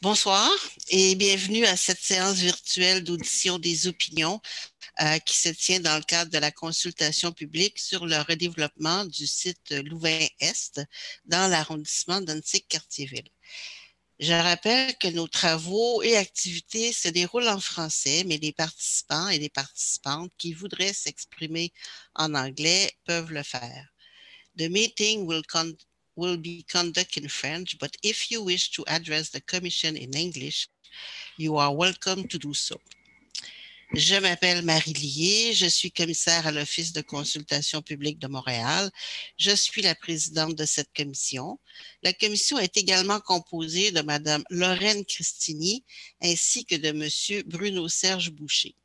Bonsoir et bienvenue à cette séance virtuelle d'audition des opinions qui se tient dans le cadre de la consultation publique sur le redéveloppement du site Louvain-Est dans l'arrondissement d'Antique-Cartierville. Je rappelle que nos travaux et activités se déroulent en français, mais les participants et les participantes qui voudraient s'exprimer en anglais peuvent le faire. The meeting will be conducted in French, but if you wish to address the Commission in English, you are welcome to do so. Je m'appelle Marie Lié, je suis commissaire à l'Office de consultation publique de Montréal. Je suis la présidente de cette commission. La commission est également composée de Madame Lorraine Christini ainsi que de Monsieur Bruno-Serge Boucher.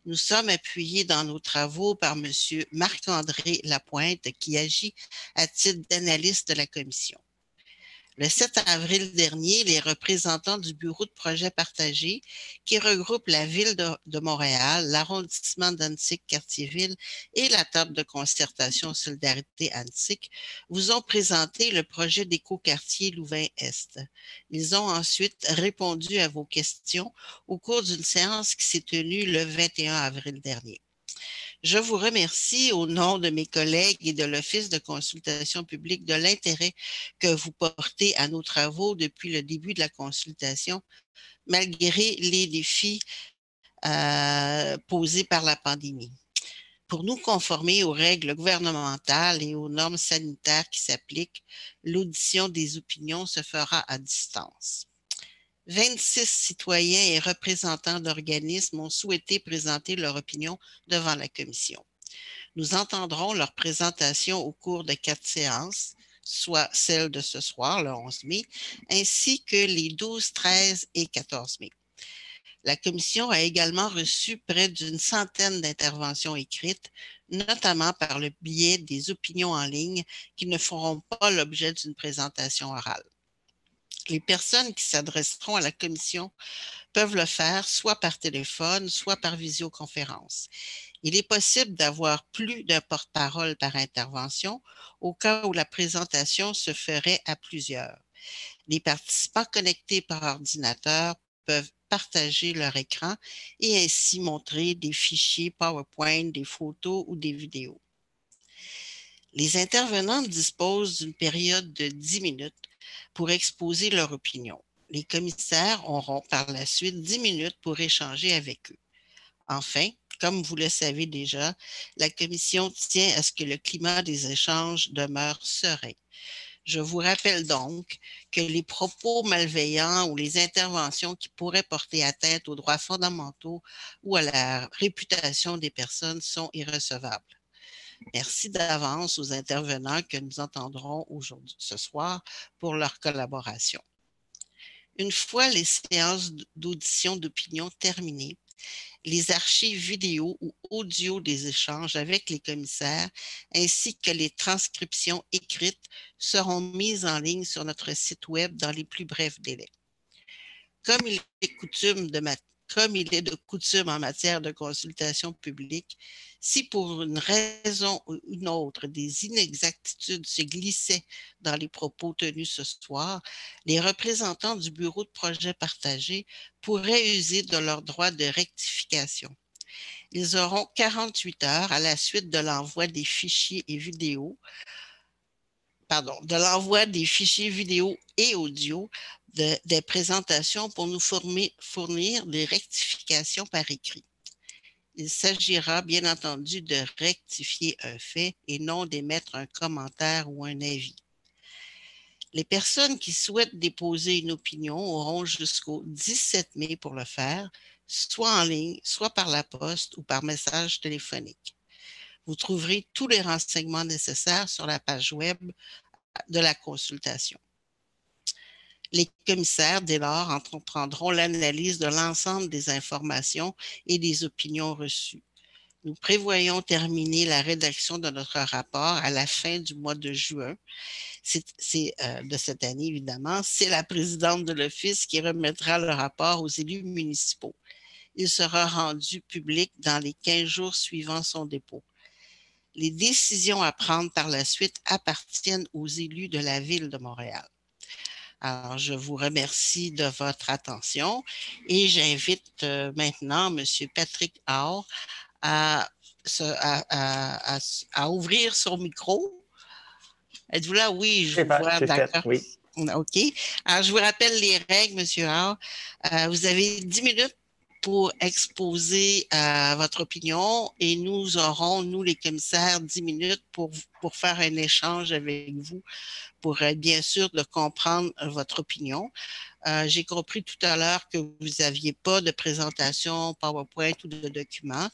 Nous sommes appuyés dans nos travaux par Monsieur Marc-André Lapointe qui agit à titre d'analyste de la commission. Le 7 avril dernier, les représentants du Bureau de projet partagé, qui regroupe la Ville de Montréal, l'arrondissement d'Antique-Cartierville et la table de concertation Solidarité Antique, vous ont présenté le projet d'écoquartier Louvain-Est. Ils ont ensuite répondu à vos questions au cours d'une séance qui s'est tenue le 21 avril dernier. Je vous remercie au nom de mes collègues et de l'Office de consultation publique de l'intérêt que vous portez à nos travaux depuis le début de la consultation, malgré les défis posés par la pandémie. Pour nous conformer aux règles gouvernementales et aux normes sanitaires qui s'appliquent, l'audition des opinions se fera à distance. 26 citoyens et représentants d'organismes ont souhaité présenter leur opinion devant la commission. Nous entendrons leur présentation au cours de 4 séances, soit celle de ce soir, le 11 mai, ainsi que les 12, 13 et 14 mai. La commission a également reçu près d'une centaine d'interventions écrites, notamment par le biais des opinions en ligne qui ne feront pas l'objet d'une présentation orale. Les personnes qui s'adresseront à la commission peuvent le faire soit par téléphone, soit par visioconférence. Il est possible d'avoir plus d'un porte-parole par intervention au cas où la présentation se ferait à plusieurs. Les participants connectés par ordinateur peuvent partager leur écran et ainsi montrer des fichiers PowerPoint, des photos ou des vidéos. Les intervenants disposent d'une période de 10 minutes pour exposer leur opinion. Les commissaires auront par la suite 10 minutes pour échanger avec eux. Enfin, comme vous le savez déjà, la commission tient à ce que le climat des échanges demeure serein. Je vous rappelle donc que les propos malveillants ou les interventions qui pourraient porter atteinte aux droits fondamentaux ou à la réputation des personnes sont irrecevables. Merci d'avance aux intervenants que nous entendrons aujourd'hui, ce soir, pour leur collaboration. Une fois les séances d'audition d'opinion terminées, les archives vidéo ou audio des échanges avec les commissaires ainsi que les transcriptions écrites seront mises en ligne sur notre site Web dans les plus brefs délais. Comme il est de coutume en matière de consultation publique, si pour une raison ou une autre des inexactitudes se glissaient dans les propos tenus ce soir, les représentants du Bureau de projet partagé pourraient user de leur droit de rectification. Ils auront 48 heures à la suite de l'envoi des fichiers et vidéos, et audio des présentations pour nous fournir des rectifications par écrit. Il s'agira bien entendu de rectifier un fait et non d'émettre un commentaire ou un avis. Les personnes qui souhaitent déposer une opinion auront jusqu'au 17 mai pour le faire, soit en ligne, soit par la poste ou par message téléphonique. Vous trouverez tous les renseignements nécessaires sur la page web de la consultation. Les commissaires, dès lors, entreprendront l'analyse de l'ensemble des informations et des opinions reçues. Nous prévoyons terminer la rédaction de notre rapport à la fin du mois de juin. De cette année, évidemment. C'est la présidente de l'Office qui remettra le rapport aux élus municipaux. Il sera rendu public dans les 15 jours suivant son dépôt. Les décisions à prendre par la suite appartiennent aux élus de la Ville de Montréal. Alors, je vous remercie de votre attention et j'invite maintenant M. Patrick Hall à, à ouvrir son micro. Êtes-vous là? Oui, je vous Je vois, suis fait, d'accord. oui. OK. Alors, je vous rappelle les règles, M. Hall. Vous avez 10 minutes pour exposer votre opinion et nous aurons, nous les commissaires, 10 minutes pour faire un échange avec vous pour être bien sûr de comprendre votre opinion. J'ai compris tout à l'heure que vous n'aviez pas de présentation PowerPoint ou de documents.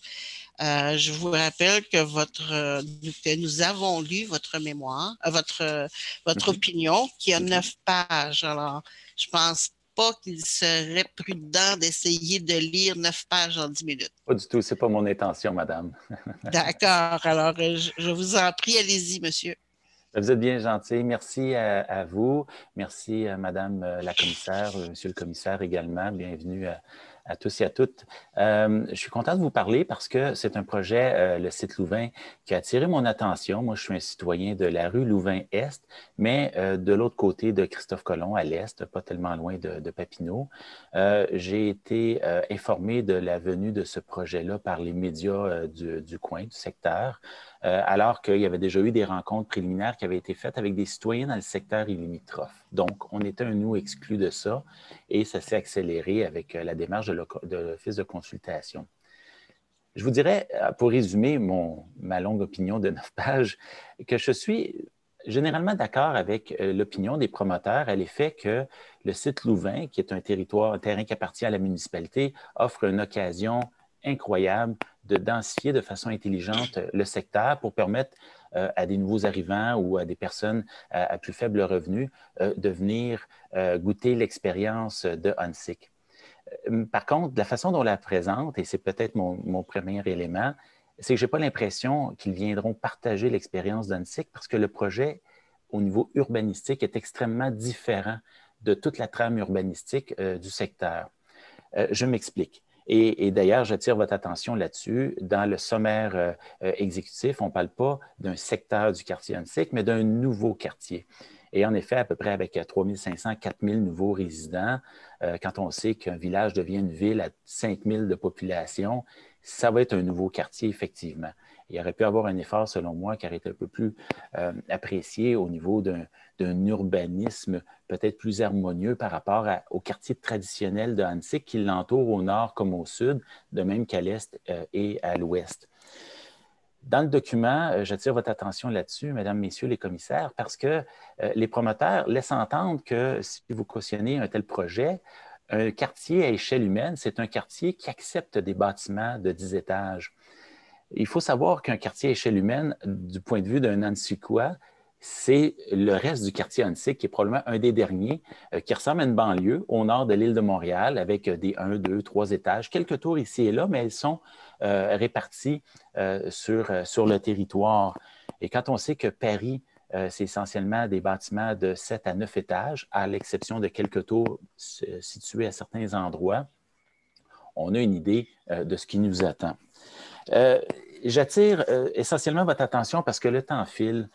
Je vous rappelle que que nous avons lu votre mémoire, votre opinion, qui a 9 pages. Alors, je pense pas qu'il serait prudent d'essayer de lire 9 pages en 10 minutes. Pas du tout, c'est pas mon intention, madame. D'accord. Alors, je vous en prie, allez-y, monsieur. Vous êtes bien gentil. Merci à vous. Merci à madame la commissaire, monsieur le commissaire également. Bienvenue à tous et à toutes. Je suis content de vous parler parce que c'est un projet, le site Louvain, qui a attiré mon attention. Moi, je suis un citoyen de la rue Louvain-Est, mais de l'autre côté de Christophe-Colomb, à l'Est, pas tellement loin de Papineau. J'ai été informé de la venue de ce projet-là par les médias du coin, du secteur, alors qu'il y avait déjà eu des rencontres préliminaires qui avaient été faites avec des citoyens dans le secteur limitrophe. Donc, on était un nous exclus de ça et ça s'est accéléré avec la démarche de l'Office de consultation. Je vous dirais, pour résumer ma longue opinion de 9 pages, que je suis généralement d'accord avec l'opinion des promoteurs à l'effet que le site Louvain, qui est un terrain qui appartient à la municipalité, offre une occasion incroyable de densifier de façon intelligente le secteur pour permettre à des nouveaux arrivants ou à des personnes à plus faible revenu de venir goûter l'expérience de Huntsic. Par contre, la façon dont on la présente, et c'est peut-être mon premier élément, c'est que je n'ai pas l'impression qu'ils viendront partager l'expérience d'Huntsic parce que le projet, au niveau urbanistique, est extrêmement différent de toute la trame urbanistique du secteur. Je m'explique. Et d'ailleurs, j'attire votre attention là-dessus. Dans le sommaire exécutif, on ne parle pas d'un secteur du quartier Huntsic, mais d'un nouveau quartier. Et en effet, à peu près avec 3500, 4000 nouveaux résidents, quand on sait qu'un village devient une ville à 5000 de population, ça va être un nouveau quartier, effectivement. Il aurait pu avoir un effort, selon moi, qui aurait été un peu plus apprécié au niveau d'un urbanisme peut-être plus harmonieux par rapport au quartier traditionnel de Huntsic qui l'entoure au nord comme au sud, de même qu'à l'est et à l'ouest. Dans le document, j'attire votre attention là-dessus, mesdames, messieurs les commissaires, parce que les promoteurs laissent entendre que si vous cautionnez un tel projet, un quartier à échelle humaine, c'est un quartier qui accepte des bâtiments de 10 étages. Il faut savoir qu'un quartier à échelle humaine, du point de vue d'un Nancyquois, c'est le reste du quartier Huntsic, qui est probablement un des derniers, qui ressemble à une banlieue au nord de l'île de Montréal, avec des 1, 2, 3 étages, quelques tours ici et là, mais elles sont réparties sur le territoire. Et quand on sait que Paris, c'est essentiellement des bâtiments de 7 à 9 étages, à l'exception de quelques tours situés à certains endroits, on a une idée de ce qui nous attend. J'attire essentiellement votre attention parce que le temps file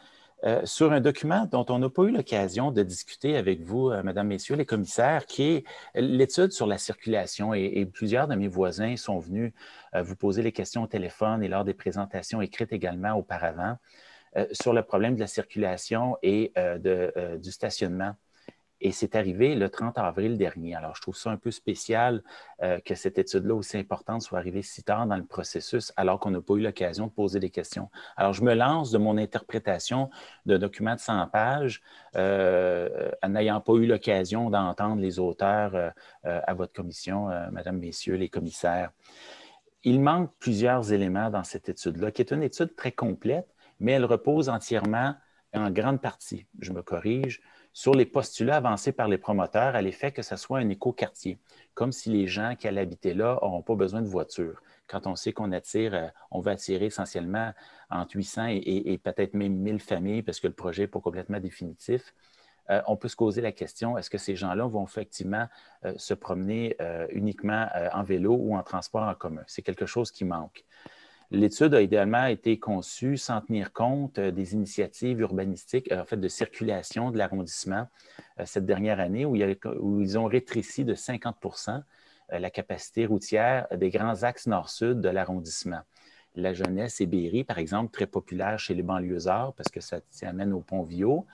sur un document dont on n'a pas eu l'occasion de discuter avec vous, mesdames, messieurs les commissaires, qui est l'étude sur la circulation. Et plusieurs de mes voisins sont venus vous poser les questions au téléphone et lors des présentations écrites également auparavant sur le problème de la circulation et du stationnement. Et c'est arrivé le 30 avril dernier. Alors, je trouve ça un peu spécial que cette étude-là aussi importante soit arrivée si tard dans le processus, alors qu'on n'a pas eu l'occasion de poser des questions. Alors, je me lance de mon interprétation d'un document de 100 pages, en n'ayant pas eu l'occasion d'entendre les auteurs à votre commission, Mesdames, Messieurs les commissaires. Il manque plusieurs éléments dans cette étude-là, qui est une étude très complète, mais elle repose entièrement, en grande partie, je me corrige, sur les postulats avancés par les promoteurs à l'effet que ce soit un écoquartier, comme si les gens qui allaient habiter là n'auront pas besoin de voiture. Quand on sait qu'on on va attirer essentiellement entre 800 et peut-être même 1000 familles parce que le projet n'est pas complètement définitif, on peut se poser la question, est-ce que ces gens-là vont effectivement se promener uniquement en vélo ou en transport en commun? C'est quelque chose qui manque. L'étude a idéalement été conçue sans tenir compte des initiatives urbanistiques, en fait, de circulation de l'arrondissement cette dernière année, où ils ont rétréci de 50 la capacité routière des grands axes nord-sud de l'arrondissement. La Jeunesse et Berry, par exemple, très populaire chez les banlieusards parce que ça amène au Pont-Viaud.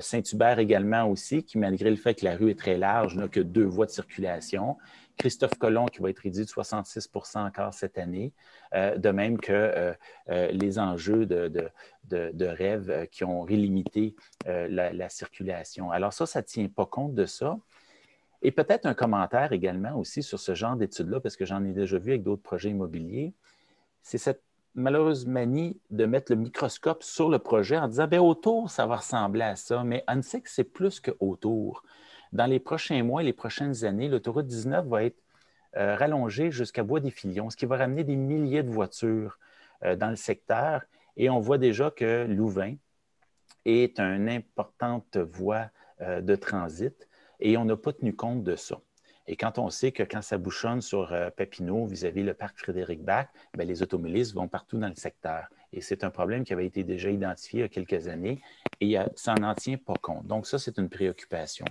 Saint-Hubert également aussi, qui, malgré le fait que la rue est très large, n'a que 2 voies de circulation. Christophe-Colomb, qui va être réduit de 66 encore cette année, de même que les enjeux de rêve qui ont rélimité la circulation. Alors ça ne tient pas compte de ça. Et peut-être un commentaire également aussi sur ce genre d'études-là, parce que j'en ai déjà vu avec d'autres projets immobiliers. C'est cette malheureuse manie de mettre le microscope sur le projet en disant, bien, autour, ça va ressembler à ça, mais on sait que c'est plus que autour. Dans les prochains mois et les prochaines années, l'autoroute 19 va être rallongée jusqu'à Bois-des-Filions, ce qui va ramener des milliers de voitures dans le secteur. Et on voit déjà que Louvain est une importante voie de transit et on n'a pas tenu compte de ça. Et quand on sait que quand ça bouchonne sur Papineau vis-à-vis le parc Frédéric-Bach, les automobilistes vont partout dans le secteur. Et c'est un problème qui avait été déjà identifié il y a quelques années et ça n'en tient pas compte. Donc ça, c'est une préoccupation.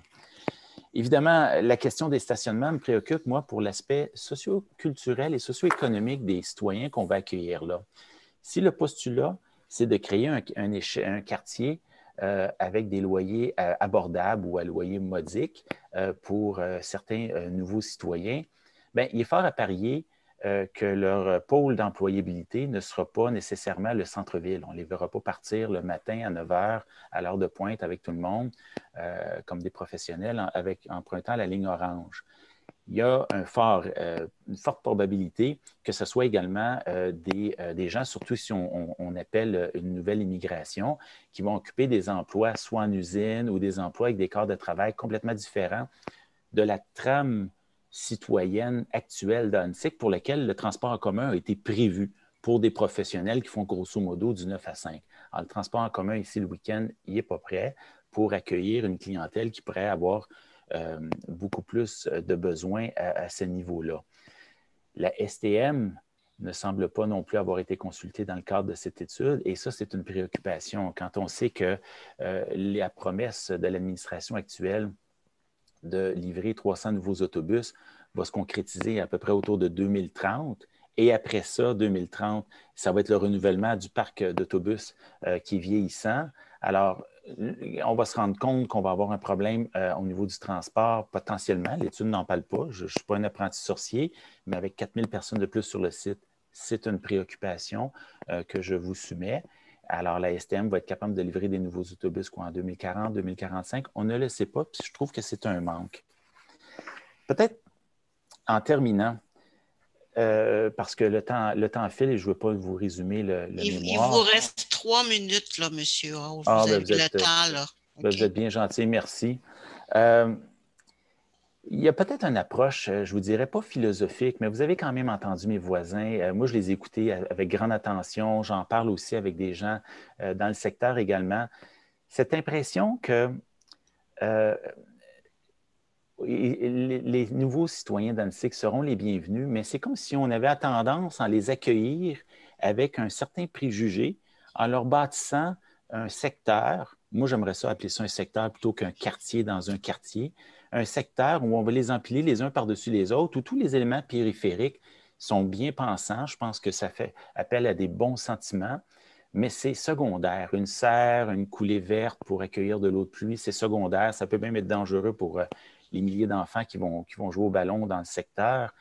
Évidemment, la question des stationnements me préoccupe, moi, pour l'aspect socio-culturel et socio-économique des citoyens qu'on va accueillir là. Si le postulat, c'est de créer un quartier avec des loyers abordables ou à loyer modique pour certains nouveaux citoyens, bien, il est fort à parier que leur pôle d'employabilité ne sera pas nécessairement le centre-ville. On ne les verra pas partir le matin à 9 h à l'heure de pointe avec tout le monde, comme des professionnels, empruntant la ligne orange. Il y a une forte probabilité que ce soit également des gens, surtout si on appelle une nouvelle immigration, qui vont occuper des emplois soit en usine ou des emplois avec des corps de travail complètement différents de la trame citoyenne actuelle d'Annecy pour laquelle le transport en commun a été prévu pour des professionnels qui font grosso modo du 9 à 5. Alors, le transport en commun ici le week-end, il n'est pas prêt pour accueillir une clientèle qui pourrait avoir beaucoup plus de besoins à ce niveau-là. La STM ne semble pas non plus avoir été consultée dans le cadre de cette étude, et ça, c'est une préoccupation quand on sait que la promesse de l'administration actuelle de livrer 300 nouveaux autobus va se concrétiser à peu près autour de 2030. Et après ça, 2030, ça va être le renouvellement du parc d'autobus qui est vieillissant. Alors, on va se rendre compte qu'on va avoir un problème au niveau du transport potentiellement. L'étude n'en parle pas. Je ne suis pas un apprenti sorcier, mais avec 4000 personnes de plus sur le site, c'est une préoccupation que je vous soumets. Alors, la STM va être capable de livrer des nouveaux autobus en 2040, 2045. On ne le sait pas, puis je trouve que c'est un manque. Peut-être en terminant, parce que le temps file et je ne veux pas vous résumer le mémoire. Il vous reste 3 minutes, là, monsieur. Vous avez le temps, là. Okay. Vous êtes bien gentil, merci. Il y a peut-être une approche, je ne vous dirais pas philosophique, mais vous avez quand même entendu mes voisins. Moi, je les ai écoutés avec grande attention. J'en parle aussi avec des gens dans le secteur également. Cette impression que les nouveaux citoyens d'Annecy seront les bienvenus, mais c'est comme si on avait tendance à les accueillir avec un certain préjugé en leur bâtissant un secteur. Moi, j'aimerais ça appeler ça un secteur plutôt qu'un quartier dans un quartier. Un secteur où on va les empiler les uns par-dessus les autres, où tous les éléments périphériques sont bien pensants. Je pense que ça fait appel à des bons sentiments, mais c'est secondaire. Une serre, une coulée verte pour accueillir de l'eau de pluie, c'est secondaire. Ça peut même être dangereux pour les milliers d'enfants qui vont jouer au ballon dans le secteur.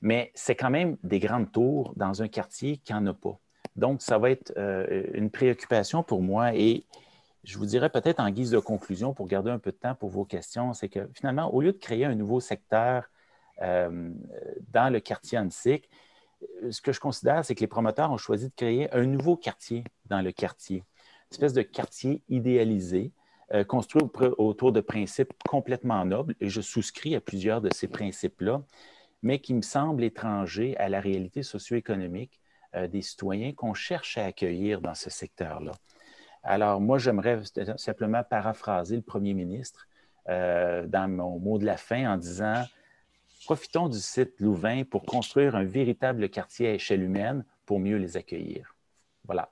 Mais c'est quand même des grandes tours dans un quartier qui n'en a pas. Donc, ça va être une préoccupation pour moi et je vous dirais peut-être en guise de conclusion, pour garder un peu de temps pour vos questions, c'est que finalement, au lieu de créer un nouveau secteur dans le quartier Annecy, ce que je considère, c'est que les promoteurs ont choisi de créer un nouveau quartier dans le quartier, une espèce de quartier idéalisé, construit autour de principes complètement nobles, et je souscris à plusieurs de ces principes-là, mais qui me semblent étrangers à la réalité socio-économique des citoyens qu'on cherche à accueillir dans ce secteur-là. Alors, moi, j'aimerais simplement paraphraser le premier ministre dans mon mot de la fin en disant « Profitons du site Louvain pour construire un véritable quartier à échelle humaine pour mieux les accueillir. Voilà.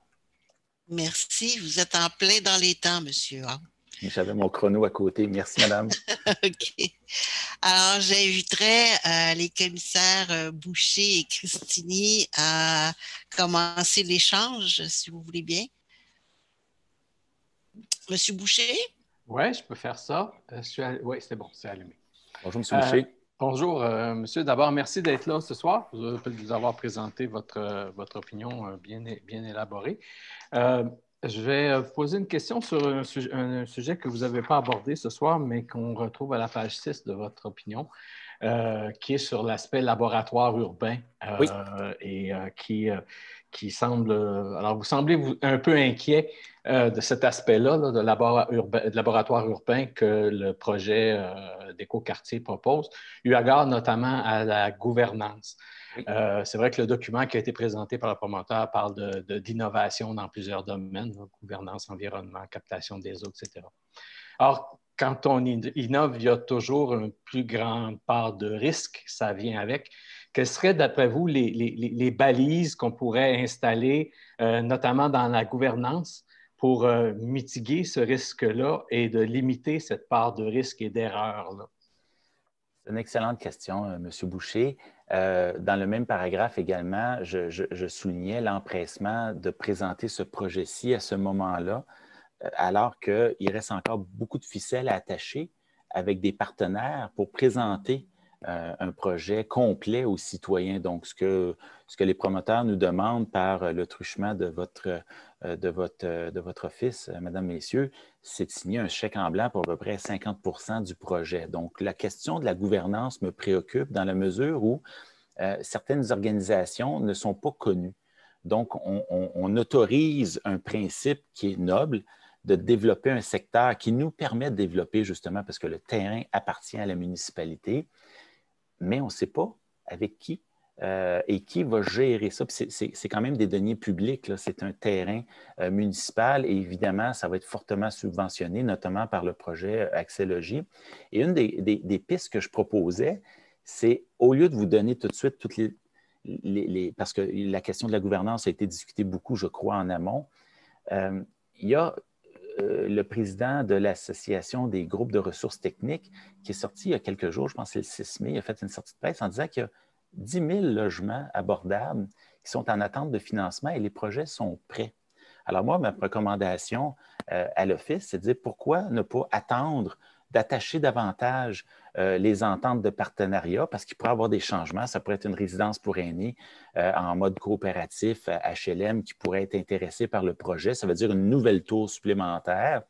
Merci. Vous êtes en plein dans les temps, monsieur. Hein? J'avais mon chrono à côté. Merci, madame. OK. Alors, j'inviterai les commissaires Boucher et Cristini à commencer l'échange, si vous voulez bien. Monsieur Boucher? Oui, je peux faire ça. Oui, c'est bon, c'est allumé. Bonjour, monsieur Boucher. Bonjour, monsieur. D'abord, merci d'être là ce soir, de vous avoir présenté votre opinion bien élaborée. Je vais vous poser une question sur un sujet que vous n'avez pas abordé ce soir, mais qu'on retrouve à la page 6 de votre opinion, qui est sur l'aspect laboratoire urbain Oui. et qui semble... Alors, vous semblez un peu inquiet de cet aspect-là, de laboratoire urbain que le projet d'écoquartier propose, eu égard notamment à la gouvernance. Oui. C'est vrai que le document qui a été présenté par le promoteur parle d'innovation dans plusieurs domaines, gouvernance, environnement, captation des eaux, etc. Alors, quand on innove, il y a toujours une plus grande part de risque, ça vient avec. Quelles seraient, d'après vous, les balises qu'on pourrait installer, notamment dans la gouvernance, pour mitiguer ce risque-là et de limiter cette part de risque et d'erreur-là? C'est une excellente question, M. Boucher. Dans le même paragraphe également, je soulignais l'empressement de présenter ce projet-ci à ce moment-là, alors qu'il reste encore beaucoup de ficelles à attacher avec des partenaires pour présenter un projet complet aux citoyens. Donc, ce que les promoteurs nous demandent par le truchement de votre office, mesdames, messieurs, c'est de signer un chèque en blanc pour à peu près 50% du projet. Donc, la question de la gouvernance me préoccupe dans la mesure où certaines organisations ne sont pas connues. Donc, on autorise un principe qui est noble, de développer un secteur qui nous permet de développer justement parce que le terrain appartient à la municipalité, mais on ne sait pas avec qui et qui va gérer ça. C'est quand même des deniers publics, c'est un terrain municipal et évidemment, ça va être fortement subventionné, notamment par le projet Accès Logis. Et une des pistes que je proposais, c'est au lieu de vous donner tout de suite toutes parce que la question de la gouvernance a été discutée beaucoup, je crois, en amont, il y a le président de l'Association des groupes de ressources techniques qui est sorti il y a quelques jours, je pense que c'est le 6 mai, il a fait une sortie de presse en disant qu'il y a 10 000 logements abordables qui sont en attente de financement et les projets sont prêts. Alors moi, ma recommandation à l'Office, c'est de dire pourquoi ne pas attendre d'attacher davantage les ententes de partenariat parce qu'il pourrait y avoir des changements. Ça pourrait être une résidence pour aînés en mode coopératif HLM qui pourrait être intéressé par le projet. Ça veut dire une nouvelle tour supplémentaire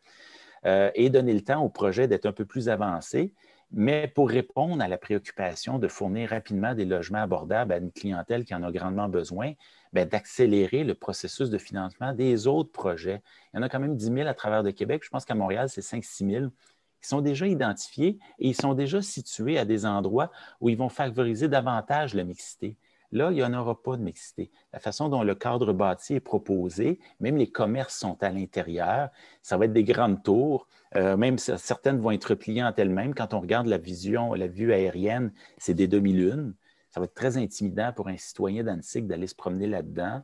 et donner le temps au projet d'être un peu plus avancé, mais pour répondre à la préoccupation de fournir rapidement des logements abordables à une clientèle qui en a grandement besoin, d'accélérer le processus de financement des autres projets. Il y en a quand même 10 000 à travers le Québec. Je pense qu'à Montréal, c'est 5-6 000. Ils sont déjà identifiés et ils sont déjà situés à des endroits où ils vont favoriser davantage la mixité. Là, il n'y en aura pas de mixité. La façon dont le cadre bâti est proposé, même les commerces sont à l'intérieur, ça va être des grandes tours, même certaines vont être repliées en elles-mêmes. Quand on regarde la vue aérienne, c'est des demi-lunes. Ça va être très intimidant pour un citoyen d'Annecy d'aller se promener là-dedans.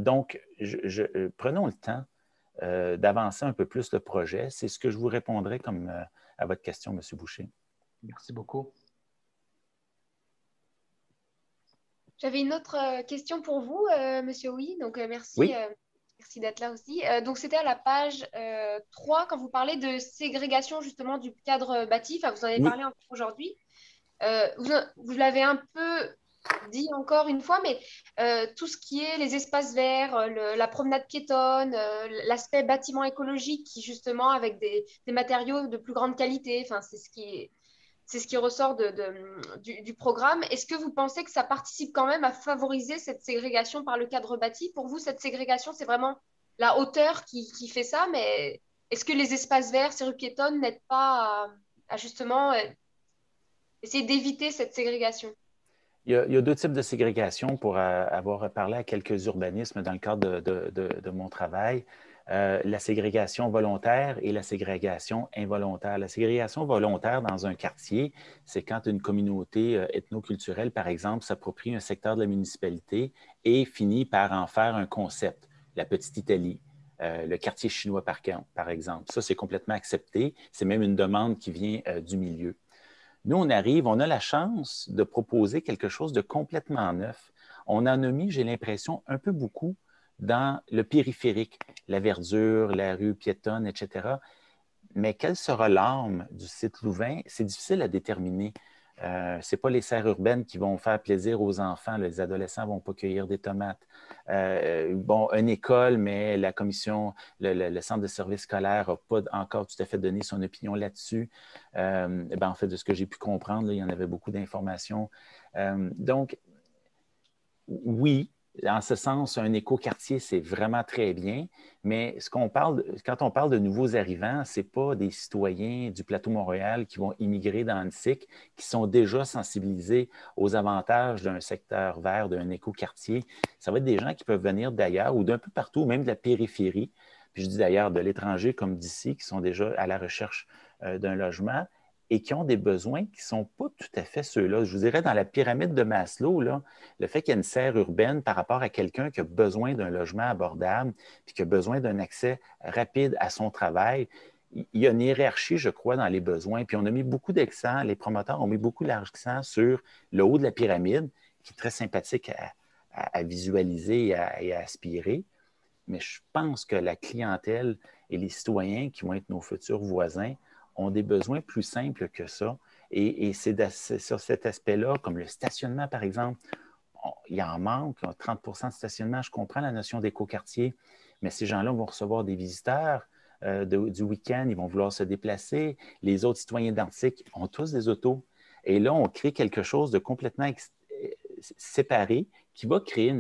Donc, prenons le temps d'avancer un peu plus le projet. C'est ce que je vous répondrai comme à votre question, M. Boucher. Merci beaucoup. J'avais une autre question pour vous, M. Oui. Donc, merci, oui. Merci d'être là aussi. Donc, c'était à la page 3, quand vous parlez de ségrégation justement du cadre bâti. Enfin, vous en avez parlé encore aujourd'hui. Vous l'avez un peu dit encore une fois, mais tout ce qui est les espaces verts, la promenade piétonne, l'aspect bâtiment écologique qui justement avec des matériaux de plus grande qualité, enfin, c'est ce qui ressort du programme. Est-ce que vous pensez que ça participe quand même à favoriser cette ségrégation par le cadre bâti? Pour vous, cette ségrégation, c'est vraiment la hauteur qui fait ça, mais est-ce que les espaces verts, ces rues piétonnes n'aident pas à justement essayer d'éviter cette ségrégation? Il y a deux types de ségrégation pour avoir parlé à quelques urbanismes dans le cadre de mon travail. la ségrégation volontaire et la ségrégation involontaire. La ségrégation volontaire dans un quartier, c'est quand une communauté ethnoculturelle, par exemple, s'approprie un secteur de la municipalité et finit par en faire un concept, la petite Italie. Le quartier chinois, par exemple. Ça, c'est complètement accepté. C'est même une demande qui vient du milieu. Nous, on arrive, on a la chance de proposer quelque chose de complètement neuf. On en a mis, j'ai l'impression, un peu beaucoup dans le périphérique, la verdure, la rue piétonne, etc. Mais quelle sera l'âme du site Louvain? C'est difficile à déterminer. Ce n'est pas les serres urbaines qui vont faire plaisir aux enfants. Les adolescents ne vont pas cueillir des tomates. Bon, une école, mais la commission, le centre de service scolaire n'a pas encore tout à fait donné son opinion là-dessus. En fait, de ce que j'ai pu comprendre, là, il y en avait beaucoup d'informations. Donc, oui, en ce sens, un écoquartier, c'est vraiment très bien, mais quand on parle de nouveaux arrivants, ce n'est pas des citoyens du plateau Montréal qui vont immigrer dans Annecy, qui sont déjà sensibilisés aux avantages d'un secteur vert, d'un écoquartier. Ça va être des gens qui peuvent venir d'ailleurs ou d'un peu partout, même de la périphérie, puis je dis d'ailleurs de l'étranger comme d'ici, qui sont déjà à la recherche d'un logement et qui ont des besoins qui ne sont pas tout à fait ceux-là. Je vous dirais, dans la pyramide de Maslow, là, le fait qu'il y ait une serre urbaine par rapport à quelqu'un qui a besoin d'un logement abordable puis qui a besoin d'un accès rapide à son travail, il y a une hiérarchie, je crois, dans les besoins. Puis on a mis beaucoup d'accent, les promoteurs ont mis beaucoup d'accent sur le haut de la pyramide, qui est très sympathique à visualiser et à aspirer. Mais je pense que la clientèle et les citoyens qui vont être nos futurs voisins ont des besoins plus simples que ça. Et c'est sur cet aspect-là, comme le stationnement, par exemple, il en manque, 30 % de stationnement. Je comprends la notion d'écoquartier, mais ces gens-là vont recevoir des visiteurs du week-end, ils vont vouloir se déplacer. Les autres citoyens d'Antique ont tous des autos. Et là, on crée quelque chose de complètement séparé qui va créer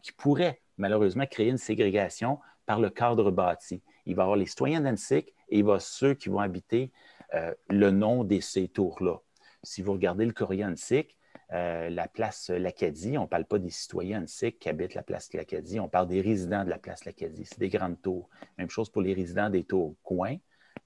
qui pourrait malheureusement créer une ségrégation par le cadre bâti. Il va y avoir les citoyens d'Annecy et il va y avoir ceux qui vont habiter le nom de ces tours-là. Si vous regardez le courrier Annecy, la place L'Acadie, on ne parle pas des citoyens Annecy qui habitent la place L'Acadie, on parle des résidents de la place L'Acadie. C'est des grandes tours. Même chose pour les résidents des tours coins.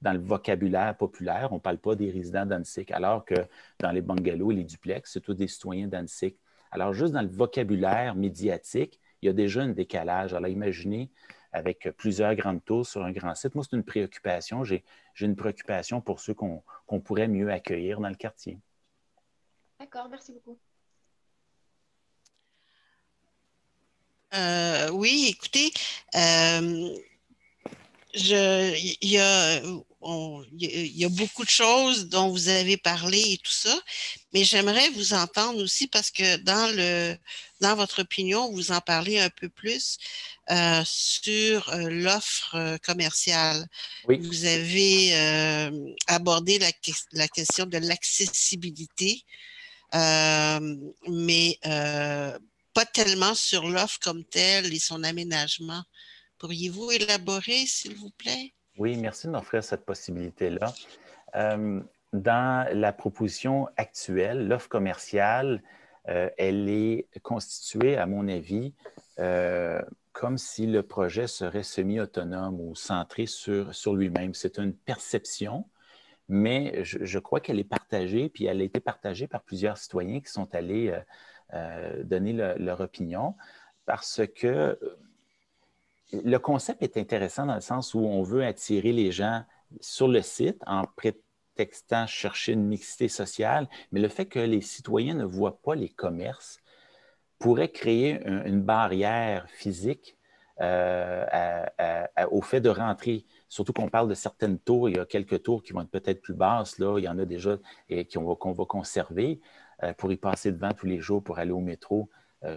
Dans le vocabulaire populaire, on ne parle pas des résidents d'Annecy, alors que dans les bungalows et les duplex, c'est tous des citoyens d'Annecy. Alors, juste dans le vocabulaire médiatique, il y a déjà un décalage. Alors, imaginez, avec plusieurs grandes tours sur un grand site, moi, c'est une préoccupation. J'ai une préoccupation pour ceux qu'on pourrait mieux accueillir dans le quartier. D'accord, merci beaucoup. Oui, écoutez, il y a beaucoup de choses dont vous avez parlé et tout ça, mais j'aimerais vous entendre aussi parce que dans votre opinion, vous en parlez un peu plus sur l'offre commerciale. Oui. Vous avez abordé la question de l'accessibilité, mais pas tellement sur l'offre comme telle et son aménagement. Pourriez-vous élaborer, s'il vous plaît? Oui, merci de m'offrir cette possibilité-là. Dans la proposition actuelle, l'offre commerciale, elle est constituée, à mon avis, comme si le projet serait semi-autonome ou centré sur lui-même. C'est une perception, mais je crois qu'elle est partagée, puis elle a été partagée par plusieurs citoyens qui sont allés donner leur opinion, parce que le concept est intéressant dans le sens où on veut attirer les gens sur le site en prétextant chercher une mixité sociale, mais le fait que les citoyens ne voient pas les commerces pourrait créer une barrière physique au fait de rentrer. Surtout qu'on parle de certaines tours, il y a quelques tours qui vont être peut-être plus basses, là, il y en a déjà qu'on va conserver pour y passer devant tous les jours pour aller au métro.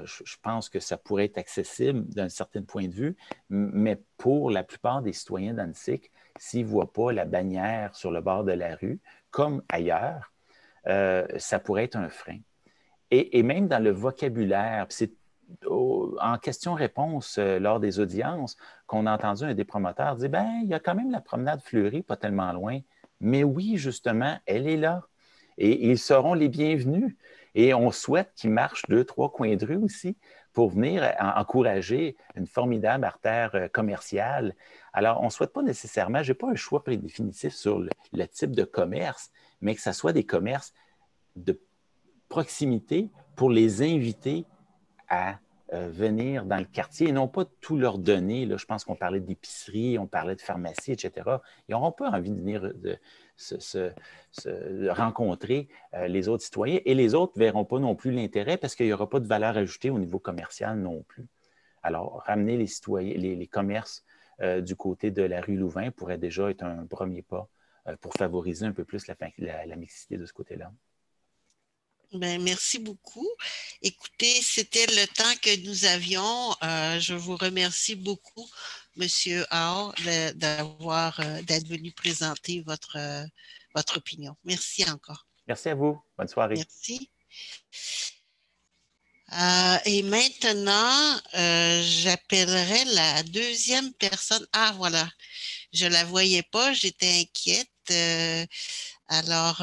Je pense que ça pourrait être accessible d'un certain point de vue, mais pour la plupart des citoyens d'Annecy, s'ils ne voient pas la bannière sur le bord de la rue, comme ailleurs, ça pourrait être un frein. Et même dans le vocabulaire, c'est en question-réponse lors des audiences qu'on a entendu un des promoteurs dire « ben il y a quand même la promenade fleurie, pas tellement loin. » Mais oui, justement, elle est là. Et ils seront les bienvenus. Et on souhaite qu'ils marchent 2-3 coins de rue aussi pour venir encourager une formidable artère commerciale. Alors, on ne souhaite pas nécessairement, je n'ai pas un choix prédéfinitif sur le type de commerce, mais que ce soit des commerces de proximité pour les inviter à venir dans le quartier et non pas tout leur donner. Là, je pense qu'on parlait d'épicerie, on parlait de pharmacie, etc. Ils n'auront pas envie de venir rencontrer les autres citoyens et les autres ne verront pas non plus l'intérêt parce qu'il n'y aura pas de valeur ajoutée au niveau commercial non plus. Alors, ramener les citoyens, les commerces du côté de la rue Louvain pourrait déjà être un premier pas pour favoriser un peu plus la mixité de ce côté-là. Ben, merci beaucoup. Écoutez, c'était le temps que nous avions. Je vous remercie beaucoup, Monsieur Hall, d'être venu présenter votre opinion. Merci encore. Merci à vous. Bonne soirée. Merci. Et maintenant, j'appellerai la deuxième personne. Ah, voilà. Je ne la voyais pas, j'étais inquiète. Alors,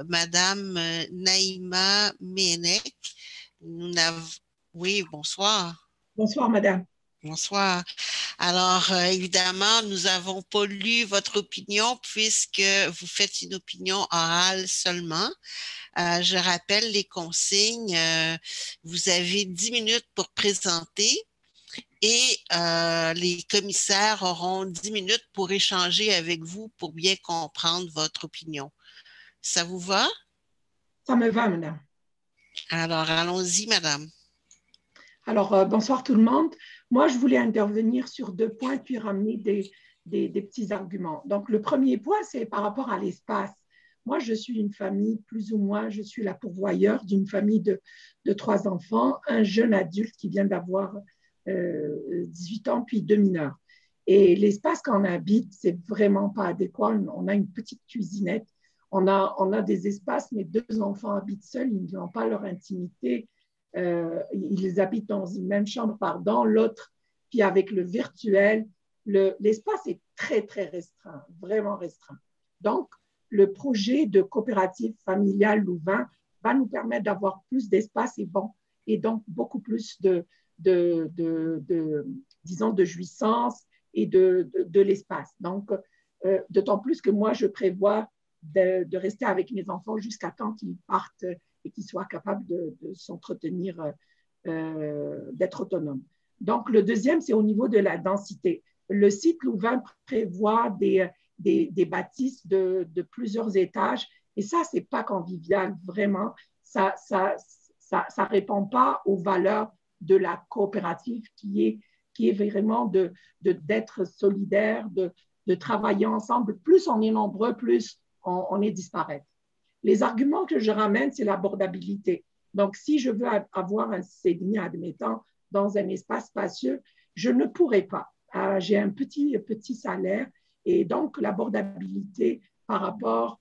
Madame Naïma Ménech, oui, bonsoir. Bonsoir, Madame. Bonsoir. Alors, évidemment, nous n'avons pas lu votre opinion puisque vous faites une opinion orale seulement. Je rappelle les consignes. Vous avez 10 minutes pour présenter et les commissaires auront 10 minutes pour échanger avec vous pour bien comprendre votre opinion. Ça vous va? Ça me va, Madame. Alors, allons-y, Madame. Alors, bonsoir tout le monde. Moi, je voulais intervenir sur 2 points puis ramener des petits arguments. Donc, le premier point, c'est par rapport à l'espace. Moi, je suis une famille, plus ou moins, je suis la pourvoyeure d'une famille de 3 enfants, un jeune adulte qui vient d'avoir 18 ans, puis 2 mineurs. Et l'espace qu'on habite, c'est vraiment pas adéquat. On a une petite cuisinette. On a des espaces, mais 2 enfants habitent seuls, ils n'ont pas leur intimité. Ils habitent dans une même chambre, dans l'autre, puis avec le virtuel, l'espace est très, très restreint, vraiment restreint. Donc, le projet de coopérative familiale Louvain va nous permettre d'avoir plus d'espace et donc beaucoup plus disons, de jouissance et de l'espace. Donc, d'autant plus que moi, je prévois de rester avec mes enfants jusqu'à temps qu'ils partent et qu'ils soient capables de s'entretenir, d'être autonomes. Donc, le deuxième, c'est au niveau de la densité. Le site Louvain prévoit des bâtisses de plusieurs étages et ça, ce n'est pas convivial, vraiment. Ça répond pas aux valeurs de la coopérative qui est vraiment d'être solidaire, de travailler ensemble. Plus on est nombreux, plus on est disparate. Les arguments que je ramène, c'est l'abordabilité. Donc, si je veux avoir un CDI, admettant, dans un espace spacieux, je ne pourrais pas. J'ai un petit salaire et donc l'abordabilité par rapport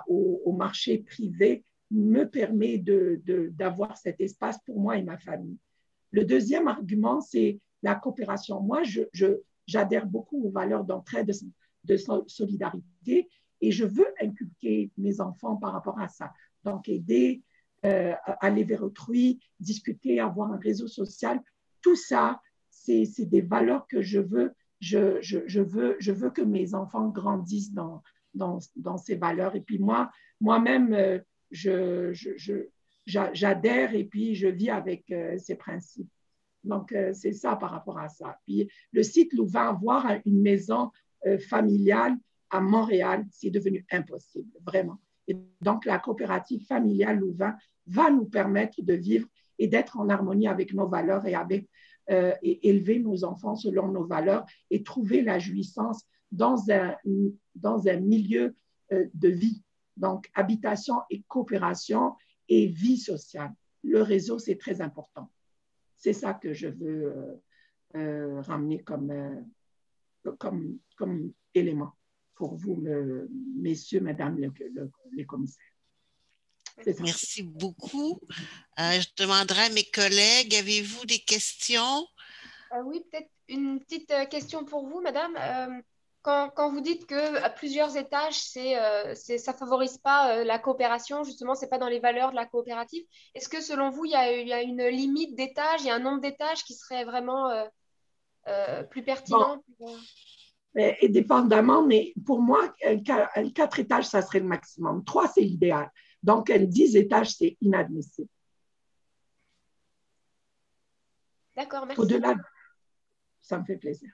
au marché privé me permet d'avoir cet espace pour moi et ma famille. Le deuxième argument, c'est la coopération. Moi, j'adhère beaucoup aux valeurs d'entraide, de solidarité et je veux inculquer mes enfants par rapport à ça. Donc, aider, aller vers autrui, discuter, avoir un réseau social, tout ça, c'est des valeurs que je veux. Je veux que mes enfants grandissent dans ces valeurs. Et puis moi-même, j'adhère et puis je vis avec ces principes. Donc, c'est ça par rapport à ça. Puis, le site Louvain, avoir une maison familiale à Montréal, c'est devenu impossible, vraiment. Et donc, la coopérative familiale Louvain va nous permettre de vivre et d'être en harmonie avec nos valeurs et élever nos enfants selon nos valeurs et trouver la jouissance dans un milieu de vie. Donc, habitation et coopération et vie sociale. Le réseau, c'est très important. C'est ça que je veux ramener comme élément pour vous, messieurs, mesdames les commissaires. Merci beaucoup. Je demanderai à mes collègues, avez-vous des questions? Oui, peut-être une petite question pour vous, madame. Quand vous dites qu'à plusieurs étages, ça ne favorise pas la coopération, justement, ce n'est pas dans les valeurs de la coopérative, est-ce que selon vous, il y a une limite d'étages, il y a un nombre d'étages qui serait vraiment plus pertinent Et dépendamment, mais pour moi, 4 étages, ça serait le maximum. 3, c'est l'idéal. Donc, 10 étages, c'est inadmissible. D'accord, merci. Au-delà, ça me fait plaisir.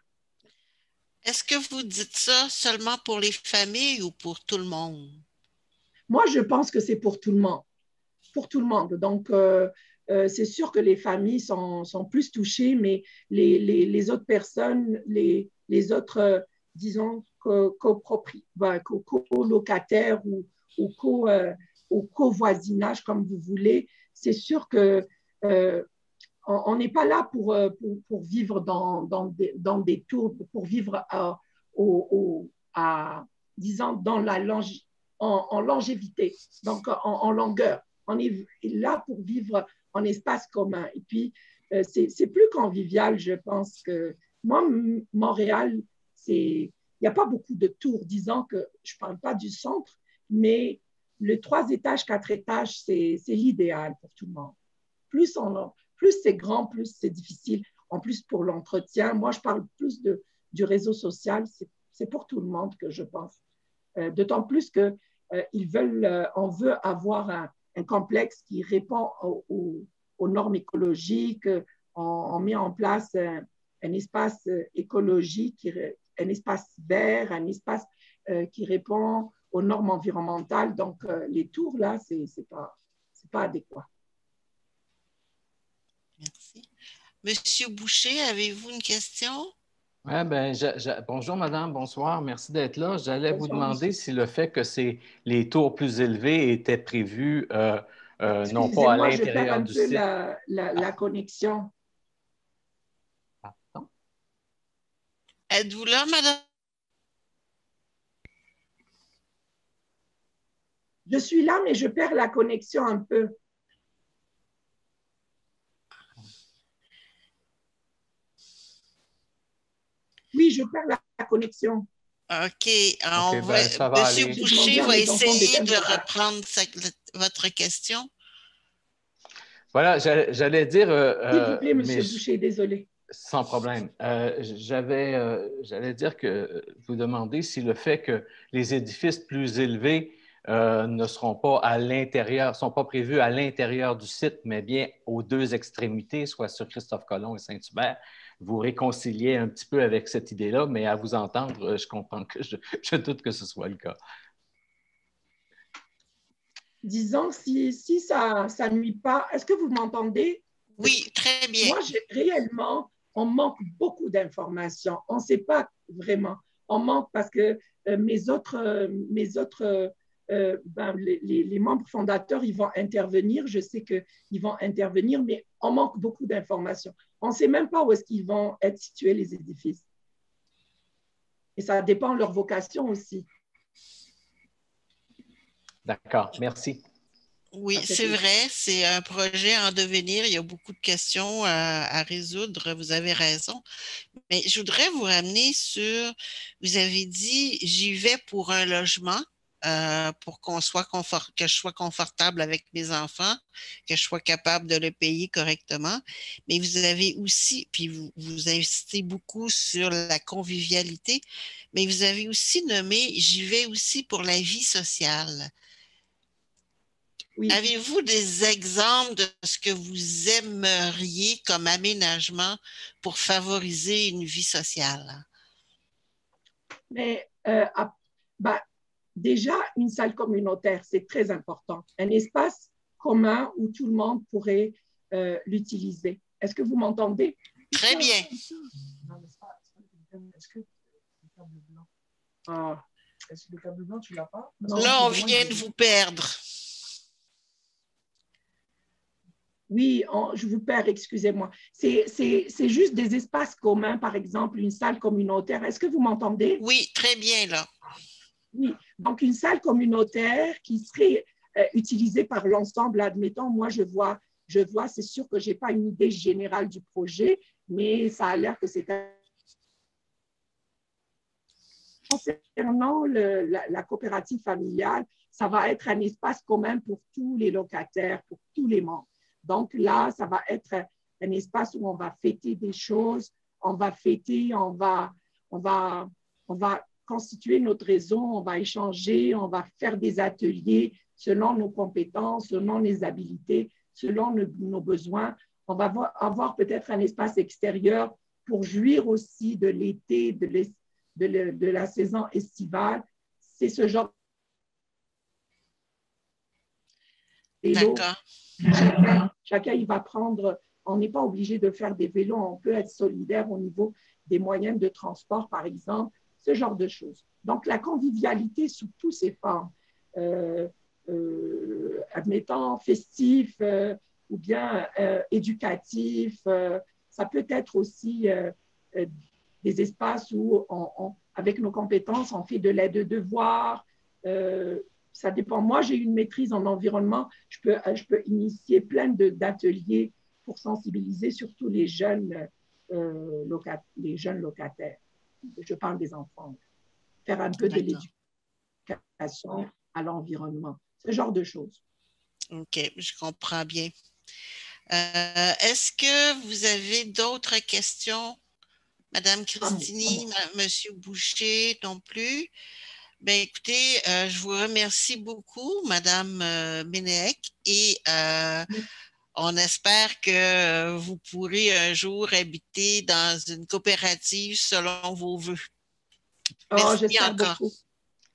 Est-ce que vous dites ça seulement pour les familles ou pour tout le monde? Moi, je pense que c'est pour tout le monde. Pour tout le monde. Donc, c'est sûr que les familles sont plus touchées, mais les autres personnes, les autres, disons, colocataires ou co-voisinage, comme vous voulez, c'est sûr que on n'est pas là pour vivre dans des tours, pour vivre disons, en longévité, donc en longueur. On est là pour vivre en espace commun. Et puis, c'est plus convivial, je pense que moi, Montréal, il n'y a pas beaucoup de tours. Disons que je ne parle pas du centre, mais le 3 étages, 4 étages, c'est l'idéal pour tout le monde. Plus c'est grand, plus c'est difficile. En plus, pour l'entretien, moi, je parle plus du réseau social. C'est pour tout le monde que je pense. D'autant plus que on veut avoir un complexe qui répond aux normes écologiques. On met en place un espace écologique, un espace vert, un espace qui répond aux normes environnementales. Donc, les tours, là, c'est pas adéquat. Merci. Monsieur Boucher, avez-vous une question? Oui, ben, bonjour madame, bonsoir, merci d'être là. J'allais vous demander si le fait que les tours plus élevés étaient prévus non pas à l'intérieur du site. Je perds un peu la connexion. Pardon? Êtes-vous là, madame? Je suis là, mais je perds la connexion un peu. Oui, je perds la connexion. OK. Monsieur Boucher va essayer de reprendre votre question. Voilà, j'allais dire… S'il vous plaît, Monsieur Boucher, désolé. Sans problème. J'allais dire que vous demandez si le fait que les édifices plus élevés ne seront pas à l'intérieur, sont pas prévus à l'intérieur du site, mais bien aux 2 extrémités, soit sur Christophe-Colomb et Saint-Hubert, vous réconciliez un petit peu avec cette idée-là, mais à vous entendre, je comprends que je doute que ce soit le cas. Disons, si ça nuit pas, est-ce que vous m'entendez? Oui, très bien. Moi, réellement, on manque beaucoup d'informations. On ne sait pas vraiment. On manque parce que les membres fondateurs, ils vont intervenir. Je sais qu'ils vont intervenir, mais on manque beaucoup d'informations. On ne sait même pas où est-ce qu'ils vont être situés, les édifices. Et ça dépend de leur vocation aussi. D'accord, merci. Oui, c'est vrai, c'est un projet en devenir. Il y a beaucoup de questions à résoudre, vous avez raison. Mais je voudrais vous ramener sur, vous avez dit, j'y vais pour un logement, pour que je sois confortable avec mes enfants, que je sois capable de le payer correctement. Mais vous avez aussi, puis vous insistez beaucoup sur la convivialité, mais vous avez aussi nommé, j'y vais aussi pour la vie sociale. Oui. Avez-vous des exemples de ce que vous aimeriez comme aménagement pour favoriser une vie sociale? Mais déjà, une salle communautaire, c'est très important. Un espace commun où tout le monde pourrait l'utiliser. Est-ce que vous m'entendez? Très bien. Est-ce que le câble blanc, est-ce que le câble blanc, tu l'as pas? Là, on vient de vous perdre. Oui, je vous perds, excusez-moi. C'est juste des espaces communs, par exemple, une salle communautaire. Est-ce que vous m'entendez? Oui, très bien, là. Oui, donc une salle communautaire qui serait utilisée par l'ensemble, admettons, moi je vois, c'est sûr que je n'ai pas une idée générale du projet, mais ça a l'air que c'est un… Concernant la coopérative familiale, ça va être un espace commun pour tous les locataires, pour tous les membres. Donc là, ça va être un espace où on va fêter des choses, on va fêter, on va constituer notre réseau, on va échanger, on va faire des ateliers selon nos compétences, selon les habilités, selon nos besoins. On va avoir peut-être un espace extérieur pour jouir aussi de l'été, de la saison estivale. C'est ce genre de vélo. Chacun, il va prendre, on n'est pas obligé de faire des vélos, on peut être solidaire au niveau des moyens de transport, par exemple, ce genre de choses. Donc, la convivialité sous toutes ses formes, admettons, festif ou bien éducatif, ça peut être aussi des espaces où, avec nos compétences, on fait de l'aide de devoir. Ça dépend. Moi, j'ai une maîtrise en environnement. Je peux initier plein d'ateliers pour sensibiliser surtout les jeunes locataires. Je parle des enfants. Faire un peu de l'éducation à l'environnement. Ce genre de choses. OK, je comprends bien. Est-ce que vous avez d'autres questions? Madame Christini, Monsieur Boucher non plus? Ben, écoutez, je vous remercie beaucoup, Madame Ménech, et on espère que vous pourrez un jour habiter dans une coopérative selon vos vœux. Merci encore. Beaucoup.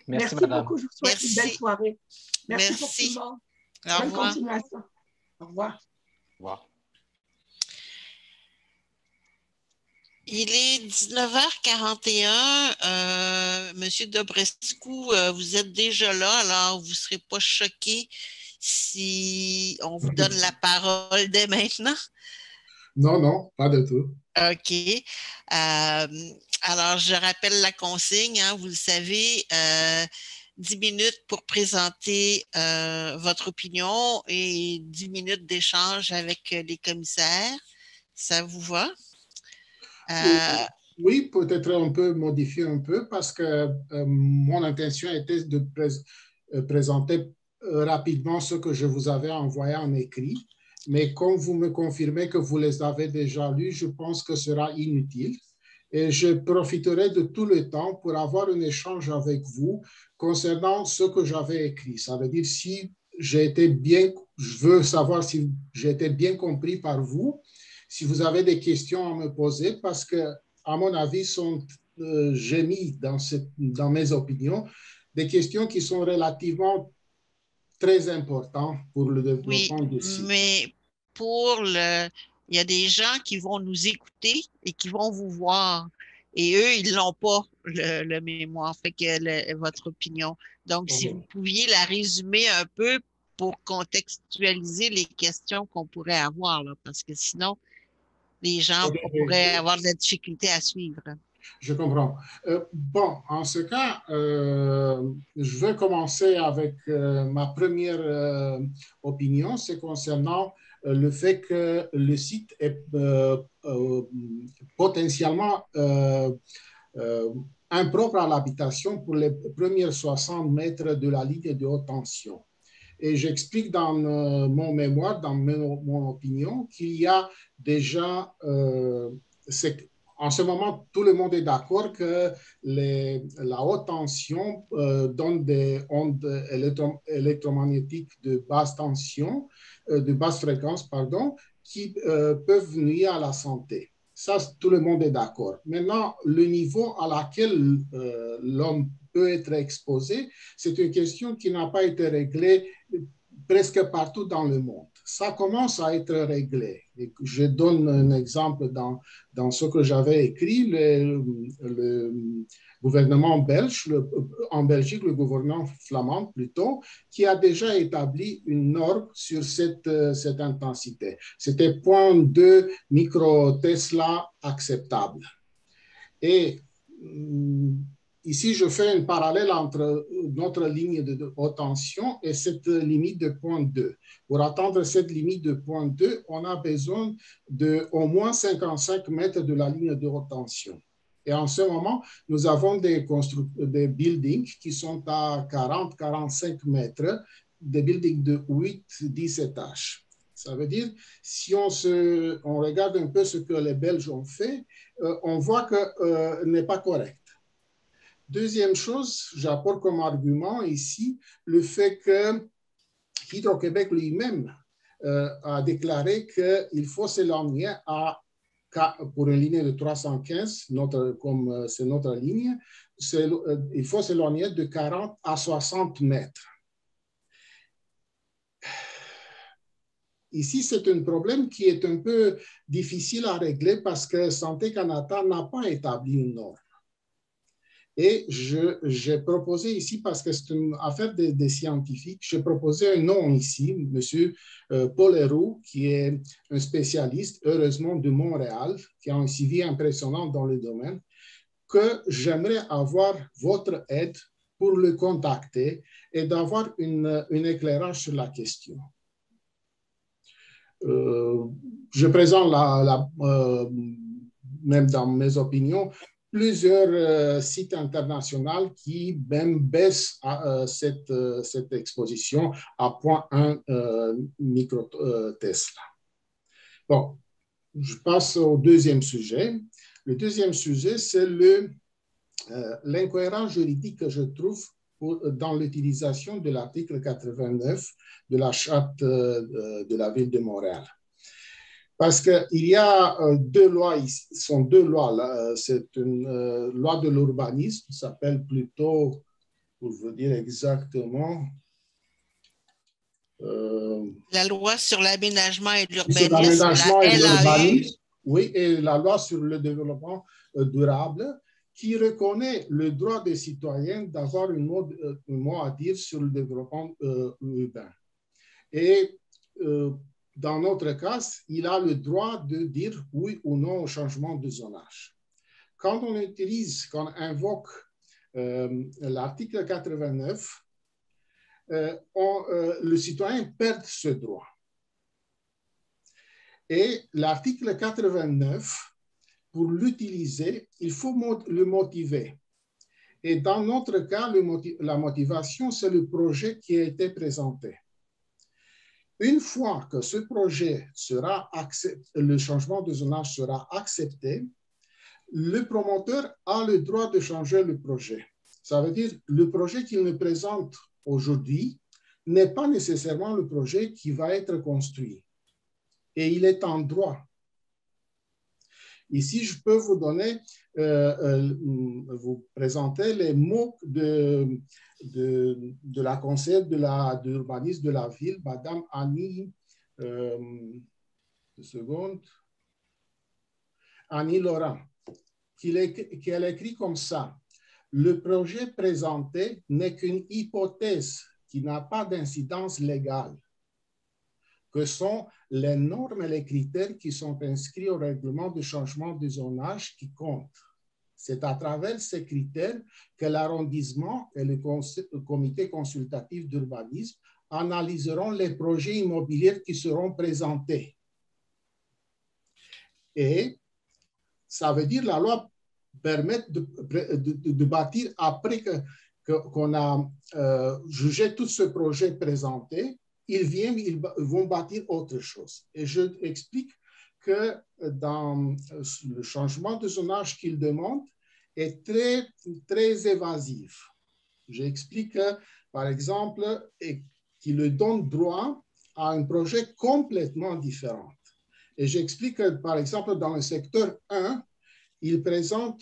Merci beaucoup. Je vous souhaite une belle soirée. Merci pour tout le monde. Bonne continuation. Au revoir. Au revoir. Il est 19h41. Monsieur Dobrescu, vous êtes déjà là, alors vous ne serez pas choqué si on vous donne la parole dès maintenant? Non, non, pas du tout. OK. Alors, je rappelle la consigne, hein, vous le savez, 10 minutes pour présenter votre opinion et 10 minutes d'échange avec les commissaires. Ça vous va? Oui, peut-être on peut modifier un peu parce que mon intention était de présenter rapidement ce que je vous avais envoyé en écrit. Mais comme vous me confirmez que vous les avez déjà lus, je pense que ce sera inutile. Et je profiterai de tout le temps pour avoir un échange avec vous concernant ce que j'avais écrit. Ça veut dire si j'ai été bien, je veux savoir si j'ai été bien compris par vous. Si vous avez des questions à me poser, parce que, à mon avis, j'ai mis dans mes opinions des questions qui sont relativement très importantes pour le développement du site. Mais il y a des gens qui vont nous écouter et qui vont vous voir. Et eux, ils n'ont pas le mémoire, fait que votre opinion. Donc, si vous pouviez la résumer un peu pour contextualiser les questions qu'on pourrait avoir, là, parce que sinon, les gens pourraient avoir de la difficulté à suivre. Je comprends. Bon, en ce cas, je vais commencer avec ma première opinion, c'est concernant le fait que le site est potentiellement impropre à l'habitation pour les premiers 60 mètres de la ligne de haute tension. Et j'explique dans mon mémoire, dans mon opinion, qu'il y a déjà, en ce moment, tout le monde est d'accord que la haute tension donne des ondes électromagnétiques de basse tension, de basse fréquence, pardon, qui peuvent nuire à la santé. Ça, tout le monde est d'accord. Maintenant, le niveau à laquelle l'homme peut être exposé, c'est une question qui n'a pas été réglée presque partout dans le monde. Ça commence à être réglé. Je donne un exemple dans ce que j'avais écrit. Le gouvernement belge, en Belgique, le gouvernement flamand plutôt, qui a déjà établi une norme sur cette intensité. C'était 0.2 micro-Tesla acceptable. Et ici, je fais un parallèle entre notre ligne de haute tension et cette limite de 0.2. Pour atteindre cette limite de 0.2, on a besoin d'au moins 55 mètres de la ligne de haute tension. Et en ce moment, nous avons des buildings qui sont à 40-45 mètres, des buildings de 8-10 étages. Ça veut dire, si on regarde un peu ce que les Belges ont fait, on voit que n'est pas correct. Deuxième chose, j'apporte comme argument ici le fait que Hydro-Québec lui-même a déclaré qu'il faut s'éloigner pour une ligne de 315, comme c'est notre ligne, il faut s'éloigner de 40 à 60 mètres. Ici, c'est un problème qui est un peu difficile à régler parce que Santé Canada n'a pas établi une norme. Et j'ai proposé ici, parce que c'est une affaire des scientifiques, j'ai proposé un nom ici, M. Paul Héroux, qui est un spécialiste, heureusement, de Montréal, qui a un suivi impressionnant dans le domaine, que j'aimerais avoir votre aide pour le contacter et d'avoir un éclairage sur la question. Je présente même dans mes opinions, plusieurs sites internationaux qui même baissent cette exposition à 0.1 micro-Tesla. Bon, je passe au deuxième sujet. Le deuxième sujet, c'est l'incohérence juridique que je trouve dans l'utilisation de l'article 89 de la Charte de la Ville de Montréal. Parce qu'il y a deux lois, ce sont deux lois. C'est une loi de l'urbanisme, ça s'appelle plutôt, pour vous dire exactement, la loi sur l'aménagement et l'urbanisme, l'urbanisme, oui, et la loi sur le développement durable, qui reconnaît le droit des citoyens d'avoir un mot à dire sur le développement urbain. Et dans notre cas, il a le droit de dire oui ou non au changement de zonage. Quand on invoque l'article 89, le citoyen perd ce droit. Et l'article 89, pour l'utiliser, il faut le motiver. Et dans notre cas, la motivation, c'est le projet qui a été présenté. Une fois que ce projet sera accepté, le changement de zonage sera accepté, le promoteur a le droit de changer le projet. Ça veut dire que le projet qu'il nous présente aujourd'hui n'est pas nécessairement le projet qui va être construit. Et il est en droit. Ici, je peux vous donner, vous présenter les mots de la conseillère de l'urbanisme de la ville, Madame Annie, Annie Laurent, qui a écrit comme ça: le projet présenté n'est qu'une hypothèse qui n'a pas d'incidence légale, que sont les normes et les critères qui sont inscrits au règlement de changement de zonage qui comptent. C'est à travers ces critères que l'arrondissement et le comité consultatif d'urbanisme analyseront les projets immobiliers qui seront présentés. Et ça veut dire que la loi permet de bâtir après qu'on a jugé tout ce projet présenté. Ils vont bâtir autre chose. Et je explique que dans le changement de zonage qu'ils demandent est très, très évasif. J'explique que, par exemple, qu'il le donne droit à un projet complètement différent. Et j'explique que, par exemple, dans le secteur 1, il présente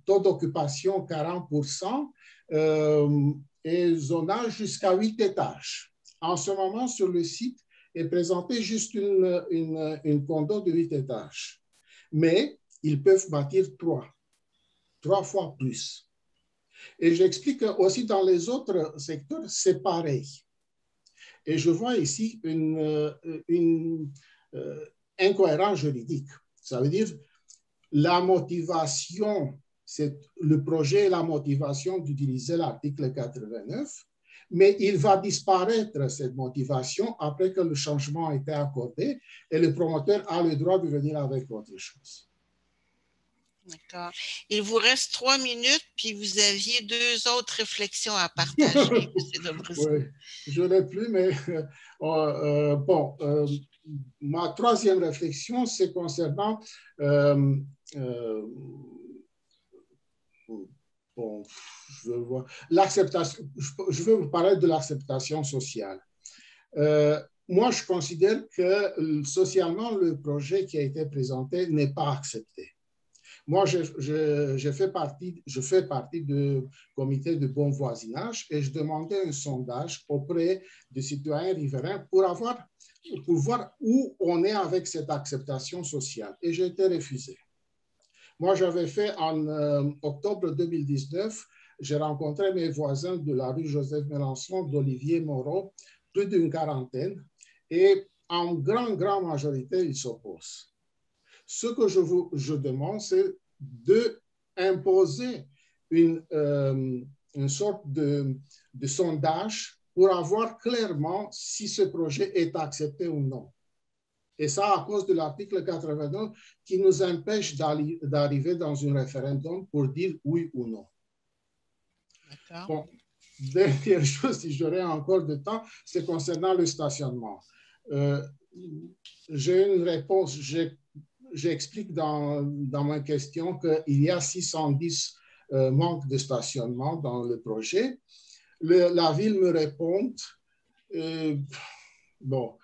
taux d'occupation 40%, et zonage jusqu'à 8 étages. En ce moment, sur le site, est présenté juste une condo de 8 étages. Mais ils peuvent bâtir 3 fois plus. Et j'explique aussi dans les autres secteurs, c'est pareil. Et je vois ici une incohérence juridique. Ça veut dire la motivation, c'est le projet et la motivation d'utiliser l'article 89, mais il va disparaître cette motivation après que le changement a été accordé et le promoteur a le droit de venir avec autre chose. D'accord. Il vous reste 3 minutes, puis vous aviez 2 autres réflexions à partager, M. Dobrescu. Oui, je ne l'ai plus, mais bon, ma troisième réflexion, c'est concernant bon, l'acceptation. Je veux vous parler de l'acceptation sociale. Moi, je considère que socialement, le projet qui a été présenté n'est pas accepté. Moi, je fais partie du comité de bon voisinage et je demandais un sondage auprès des citoyens riverains pour voir où on est avec cette acceptation sociale. Et j'ai été refusé. Moi, j'avais fait en octobre 2019, j'ai rencontré mes voisins de la rue Joseph-Mélenchon, d'Olivier Moreau, plus d'une quarantaine, et en grande majorité, ils s'opposent. Ce que je demande, c'est d'imposer une sorte de sondage pour avoir clairement si ce projet est accepté ou non. Et ça, à cause de l'article 89 qui nous empêche d'arriver dans un référendum pour dire oui ou non. D'accord. Bon, dernière chose, si j'aurais encore de temps, c'est concernant le stationnement. J'ai une réponse, j'explique dans ma question qu'il y a 610 manques de stationnement dans le projet. La ville me répond, bon,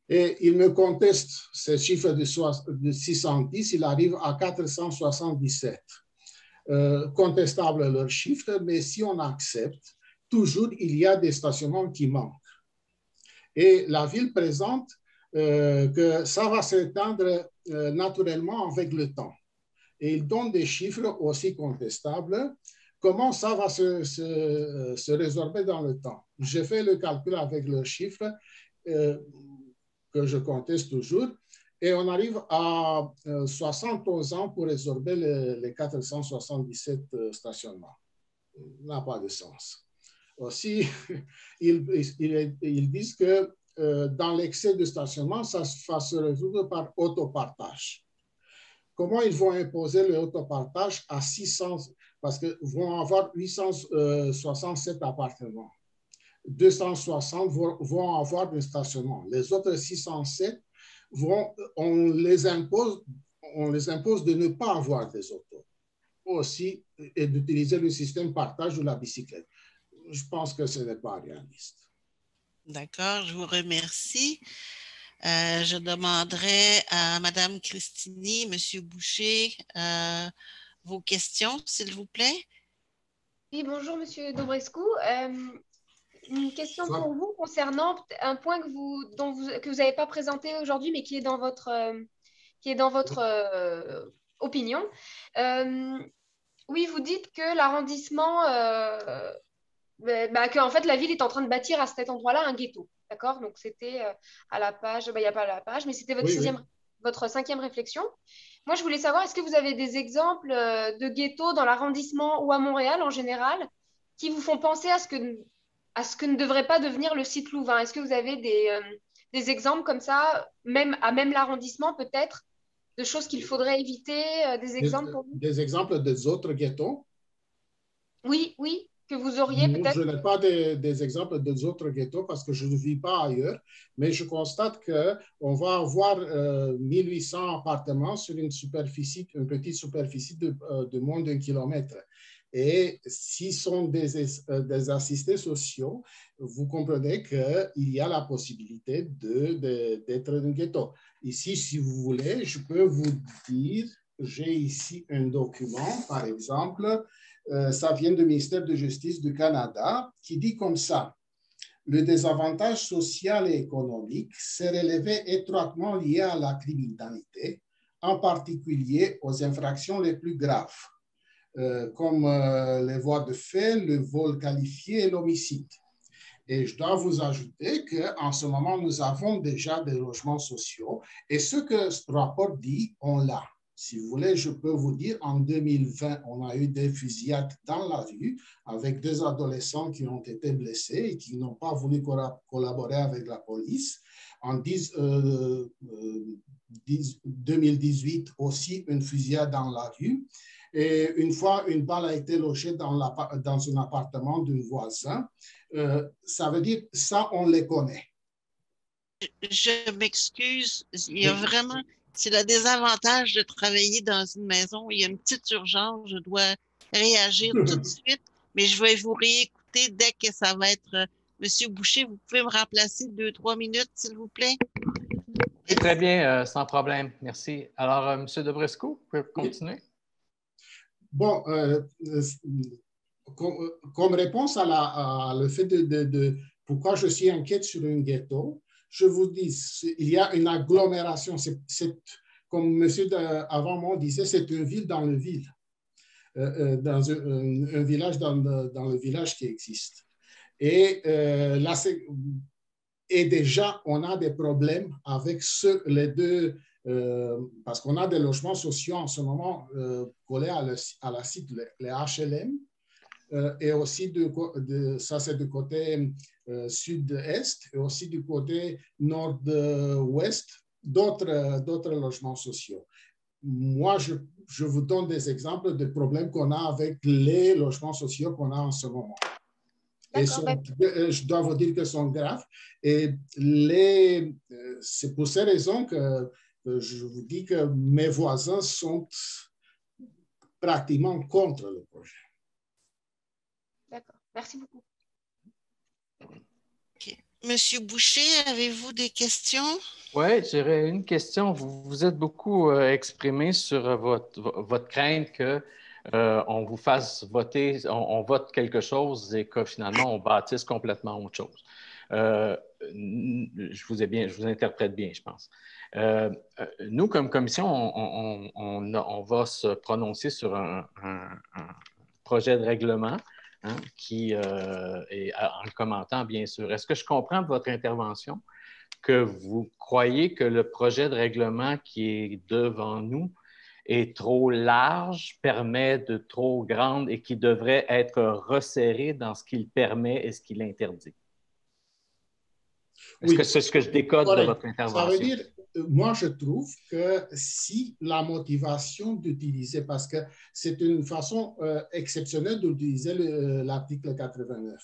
et il me conteste ce chiffre de 610, il arrive à 477. Contestable leur chiffre, mais si on accepte, toujours il y a des stationnements qui manquent. Et la ville présente que ça va s'étendre naturellement avec le temps. Et il donne des chiffres aussi contestables. Comment ça va se résorber dans le temps? J'ai fait le calcul avec leurs chiffres que je conteste toujours, et on arrive à 71 ans pour résorber les 477 stationnements. Ça n'a pas de sens. Aussi, ils disent que dans l'excès de stationnement, ça va se résoudre par autopartage. Comment ils vont imposer le autopartage à 600, parce qu'ils vont avoir 867 appartements. 260 vont avoir un stationnement. Les autres 607, on les impose de ne pas avoir des autos. Aussi, et d'utiliser le système partage de la bicyclette. Je pense que ce n'est pas réaliste. D'accord, je vous remercie. Je demanderai à Mme Cristini, M. Boucher, vos questions, s'il vous plaît. Oui, bonjour, M. Dobrescu. Une question pour vous concernant un point que vous n'avez pas présenté aujourd'hui, mais qui est dans votre opinion. Oui, vous dites que l'arrondissement, qu'en fait, la ville est en train de bâtir à cet endroit-là un ghetto. D'accord? Donc, c'était à la page, il n'y a pas la page, mais c'était votre cinquième réflexion. Moi, je voulais savoir, est-ce que vous avez des exemples de ghettos dans l'arrondissement ou à Montréal en général qui vous font penser à ce que ne devrait pas devenir le site Louvain? Est-ce que vous avez des exemples comme ça, même l'arrondissement peut-être, de choses qu'il faudrait éviter, des exemples pour vous? Des exemples des autres ghettos? Oui, que vous auriez peut-être. Je n'ai pas des exemples des autres ghettos parce que je ne vis pas ailleurs, mais je constate qu'on va avoir 1800 appartements sur une petite superficie de moins d'1 kilomètre. Et s'ils sont des assistés sociaux, vous comprenez qu'il y a la possibilité d'être un ghetto. Ici, si vous voulez, je peux vous dire, j'ai ici un document, par exemple, ça vient du ministère de Justice du Canada, qui dit comme ça: le désavantage social et économique s'est révélé étroitement lié à la criminalité, en particulier aux infractions les plus graves, comme les voies de fait, le vol qualifié et l'homicide. Et je dois vous ajouter qu'en ce moment, nous avons déjà des logements sociaux et ce que ce rapport dit, on l'a. Si vous voulez, je peux vous dire, en 2020, on a eu des fusillades dans la rue avec 2 adolescents qui ont été blessés et qui n'ont pas voulu collaborer avec la police. En 2018, aussi, une fusillade dans la rue. Et une fois, une balle a été logée dans un appartement d'un voisin. Ça veut dire, ça, on les connaît. Je m'excuse, il y a vraiment, c'est le désavantage de travailler dans une maison où il y a une petite urgence, je dois réagir tout de suite, mais je vais vous réécouter dès que ça va être Monsieur Boucher, vous pouvez me remplacer 2-3 minutes, s'il vous plaît? Très bien, sans problème. Merci. Alors, Monsieur Debrescu, vous pouvez continuer? Bon, comme réponse à le fait de pourquoi je suis inquiète sur un ghetto, je vous dis, il y a une agglomération. Comme monsieur avant moi disait, c'est une ville dans le ville, dans un village dans le village qui existe. Et là, et déjà, on a des problèmes avec les deux, parce qu'on a des logements sociaux en ce moment collés à la site, les HLM, et aussi, ça c'est du côté sud-est, et aussi du côté nord-ouest, d'autres logements sociaux. Moi, je vous donne des exemples de problèmes qu'on a avec les logements sociaux qu'on a en ce moment. Et je dois vous dire qu'ils sont graves. Et c'est pour ces raisons que je vous dis que mes voisins sont pratiquement contre le projet. D'accord. Merci beaucoup. Okay. Monsieur Boucher, avez-vous des questions? Oui, j'aurais une question. Vous vous êtes beaucoup exprimé sur votre crainte que on vous fasse voter, on vote quelque chose et que finalement on bâtisse complètement autre chose. Je vous interprète bien, je pense. Nous, comme commission, on va se prononcer sur un projet de règlement qui est en le commentant, bien sûr. Est-ce que je comprends de votre intervention que vous croyez que le projet de règlement qui est devant nous est trop large, permet de trop grandes et qui devrait être resserré dans ce qu'il permet et ce qu'il interdit? Est-ce que c'est ce que je décode de votre intervention? Ça veut dire, moi, je trouve que si la motivation d'utiliser, parce que c'est une façon exceptionnelle d'utiliser l'article 89,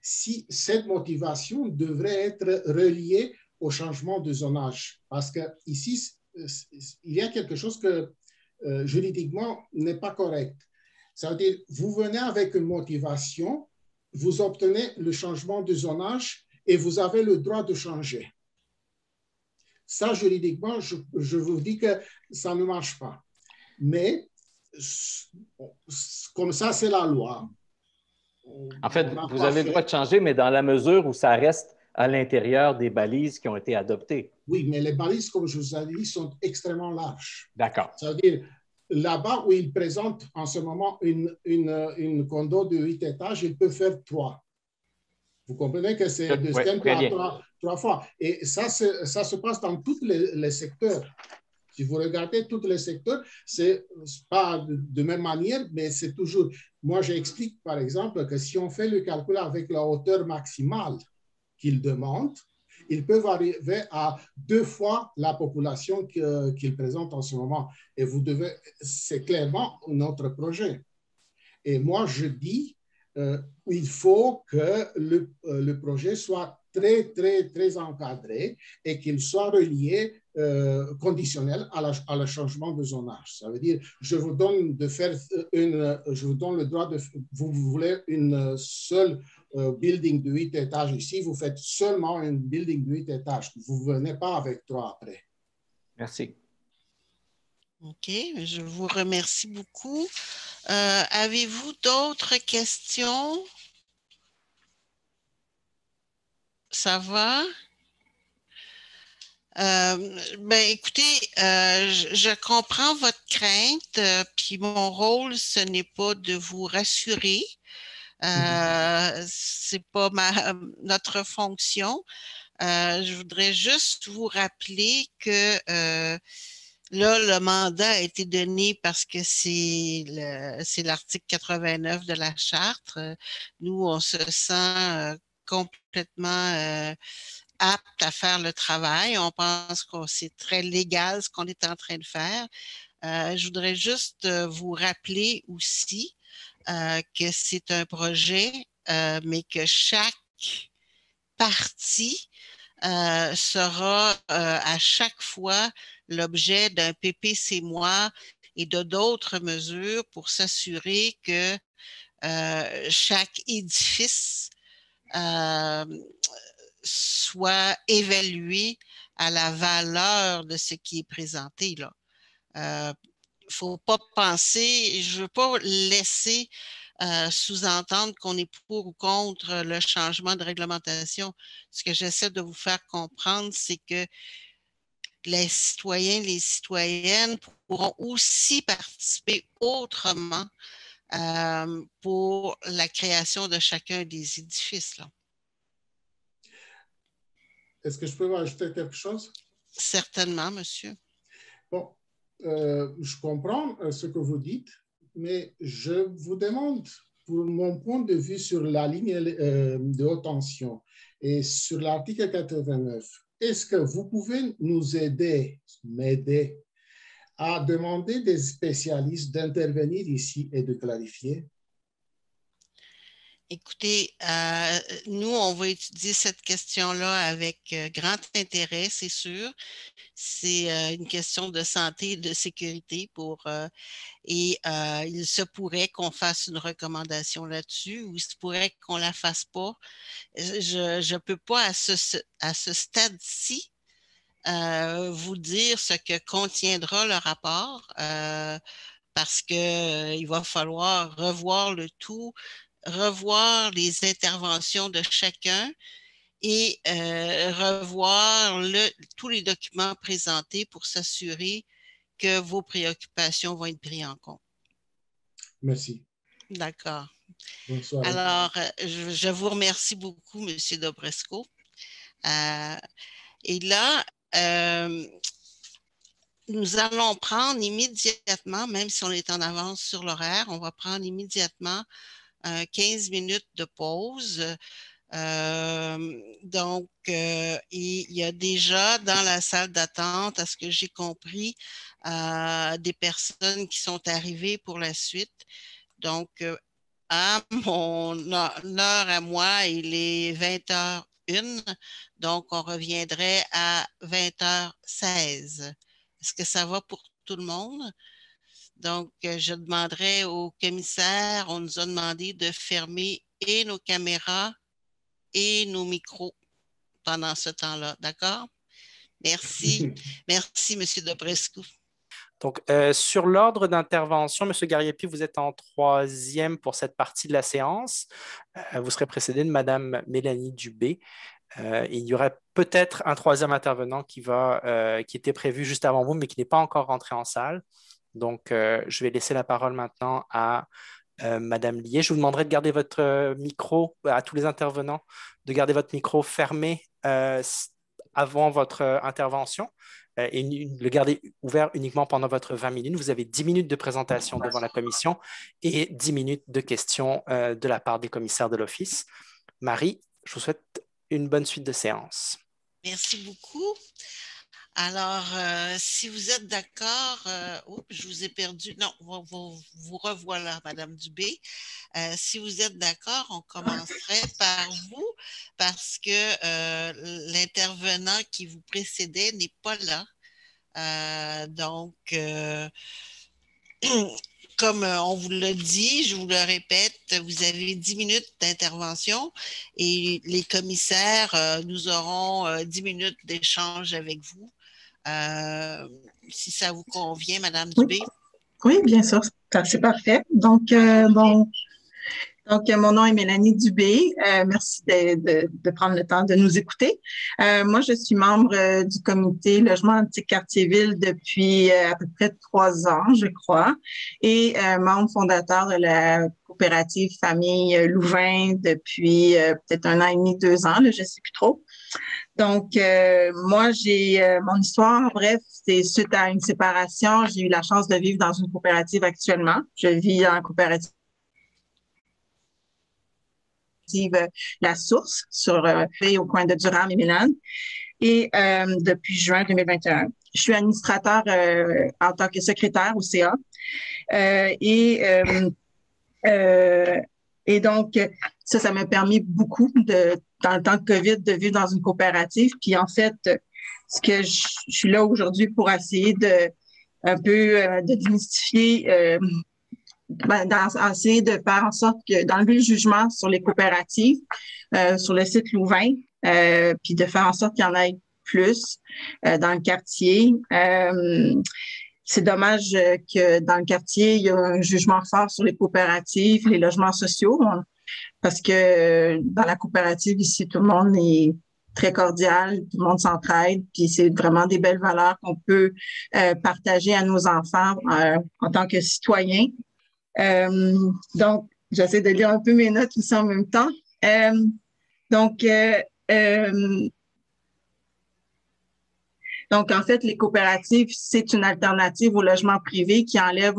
si cette motivation devrait être reliée au changement de zonage, parce qu'ici, il y a quelque chose que juridiquement n'est pas correct. Ça veut dire, vous venez avec une motivation, vous obtenez le changement de zonage et vous avez le droit de changer. Ça, juridiquement, je vous dis que ça ne marche pas. Mais comme ça, c'est la loi. En fait, vous avez le droit de changer, mais dans la mesure où ça reste à l'intérieur des balises qui ont été adoptées. Oui, mais les balises, comme je vous ai dit, sont extrêmement larges. D'accord. Ça veut dire, là-bas où ils présentent en ce moment une condo de 8 étages, il peut faire 3. Vous comprenez que c'est de simple à 3 fois. Et ça se passe dans tous les secteurs. Si vous regardez tous les secteurs, c'est pas de même manière, mais c'est toujours... Moi, j'explique, par exemple, que si on fait le calcul avec la hauteur maximale qu'ils demandent, ils peuvent arriver à 2 fois la population qu'ils présentent en ce moment. Et c'est clairement notre projet. Et moi, je dis, il faut que le projet soit très, très, très encadré et qu'il soit relié, conditionnel à le changement de zonage. Ça veut dire, je vous donne le droit de, vous voulez une seule building de 8 étages ici, vous faites seulement une building de 8 étages. Vous ne venez pas avec 3 après. Merci. OK, je vous remercie beaucoup. Avez-vous d'autres questions? Ça va? Écoutez, je comprends votre crainte, puis mon rôle, ce n'est pas de vous rassurer. C'est pas notre fonction. Je voudrais juste vous rappeler que Là, le mandat a été donné parce que c'est l'article 89 de la Charte. Nous, on se sent complètement apte à faire le travail. On pense que c'est très légal ce qu'on est en train de faire. Je voudrais juste vous rappeler aussi que c'est un projet, mais que chaque partie sera à chaque fois l'objet d'un PPC-moi et de d'autres mesures pour s'assurer que chaque édifice soit évalué à la valeur de ce qui est présenté là. Faut pas penser, je veux pas laisser sous-entendre qu'on est pour ou contre le changement de réglementation. Ce que j'essaie de vous faire comprendre, c'est que les citoyens, les citoyennes pourront aussi participer autrement pour la création de chacun des édifices, là. Est-ce que je peux ajouter quelque chose? Certainement, monsieur. Bon, je comprends ce que vous dites, mais je vous demande, pour mon point de vue sur la ligne de haute tension et sur l'article 89, est-ce que vous pouvez nous aider, m'aider à demander des spécialistes d'intervenir ici et de clarifier? Écoutez, nous, on va étudier cette question-là avec grand intérêt, c'est sûr. C'est une question de santé et de sécurité et il se pourrait qu'on fasse une recommandation là-dessus ou il se pourrait qu'on ne la fasse pas. Je ne peux pas à ce stade-ci vous dire ce que contiendra le rapport parce qu'il va falloir revoir le tout, revoir les interventions de chacun et revoir tous les documents présentés pour s'assurer que vos préoccupations vont être prises en compte. Merci. D'accord. Bonsoir. Alors, je vous remercie beaucoup, M. Dobresco. Et là, nous allons prendre immédiatement, même si on est en avance sur l'horaire, on va prendre immédiatement 15 minutes de pause. Donc, il y a déjà dans la salle d'attente, à ce que j'ai compris, des personnes qui sont arrivées pour la suite. Donc, à mon heure à moi, il est 20h01, donc on reviendrait à 20h16. Est-ce que ça va pour tout le monde? Donc, je demanderai au commissaire, on nous a demandé de fermer et nos caméras et nos micros pendant ce temps-là, d'accord? Merci. Merci, M. Dobrescu. Donc, sur l'ordre d'intervention, M. Gariepi, vous êtes en troisième pour cette partie de la séance. Vous serez précédé de Mme Mélanie Dubé. Il y aurait peut-être un troisième intervenant qui était prévu juste avant vous, mais qui n'est pas encore rentré en salle. Donc, je vais laisser la parole maintenant à Madame Lié. Je vous demanderai de garder votre micro, à tous les intervenants, de garder votre micro fermé avant votre intervention et le garder ouvert uniquement pendant votre 20 minutes. Vous avez 10 minutes de présentation devant la commission et 10 minutes de questions de la part des commissaires de l'Office. Marie, je vous souhaite une bonne suite de séance. Merci beaucoup. Alors, si vous êtes d'accord, je vous ai perdu. Non, vous revoilà, Madame Dubé. Si vous êtes d'accord, on commencerait par vous parce que l'intervenant qui vous précédait n'est pas là. Donc, comme on vous l'a dit, je vous le répète, vous avez 10 minutes d'intervention et les commissaires, nous aurons 10 minutes d'échange avec vous. Si ça vous convient, Madame Dubé. Oui, bien sûr, c'est parfait. Donc, bon, Donc, mon nom est Mélanie Dubé. Merci de prendre le temps de nous écouter. Moi, je suis membre du comité Logement Antique Quartier-Ville depuis à peu près 3 ans, je crois, et membre fondateur de la coopérative Famille Louvain depuis peut-être 1 an et demi, 2 ans, là, je ne sais plus trop. Donc, moi, j'ai mon histoire, bref, c'est suite à une séparation. J'ai eu la chance de vivre dans une coopérative actuellement. Je vis en coopérative La Source au coin de Durham et Milan et depuis juin 2021. Je suis administrateur en tant que secrétaire au CA et donc ça m'a permis beaucoup dans le temps de COVID de vivre dans une coopérative. Puis en fait, ce que je suis là aujourd'hui pour essayer de démystifier essayer de faire en sorte d'enlever le jugement sur les coopératives sur le site Louvain, puis de faire en sorte qu'il y en ait plus dans le quartier. C'est dommage que dans le quartier, il y a un jugement fort sur les coopératives, les logements sociaux, parce que dans la coopérative ici, tout le monde est très cordial, tout le monde s'entraide, puis c'est vraiment des belles valeurs qu'on peut partager à nos enfants en tant que citoyens. Donc, j'essaie de lire un peu mes notes aussi en même temps. Donc, en fait, les coopératives, c'est une alternative au logement privé qui enlève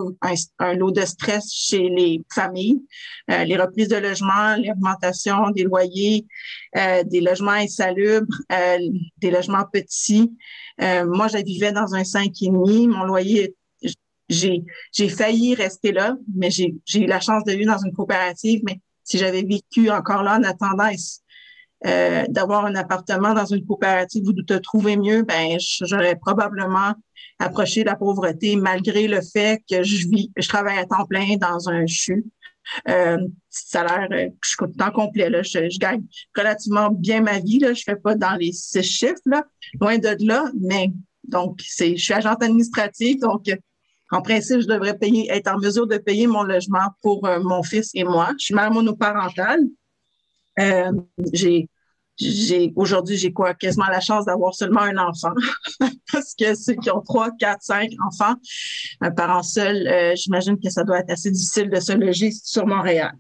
un lot de stress chez les familles. Les reprises de logement, l'augmentation des loyers, des logements insalubres, des logements petits. Moi, je vivais dans un 5,5. Mon loyer, j'ai failli rester là, mais j'ai eu la chance de vivre dans une coopérative. Mais si j'avais vécu encore là en attendant d'avoir un appartement dans une coopérative ou de te trouver mieux, ben j'aurais probablement approché la pauvreté malgré le fait que je travaille à temps plein dans un CHU. Salaire, je suis temps complet, là. Je gagne relativement bien ma vie, là. Je fais pas dans les 6 chiffres, là, loin de là, mais donc je suis agente administrative, donc en principe, je devrais être en mesure de payer mon logement pour mon fils et moi. Je suis mère monoparentale. Aujourd'hui, j'ai quasiment la chance d'avoir seulement un enfant. Parce que ceux qui ont 3, 4, 5 enfants, un parent seul, j'imagine que ça doit être assez difficile de se loger sur Montréal.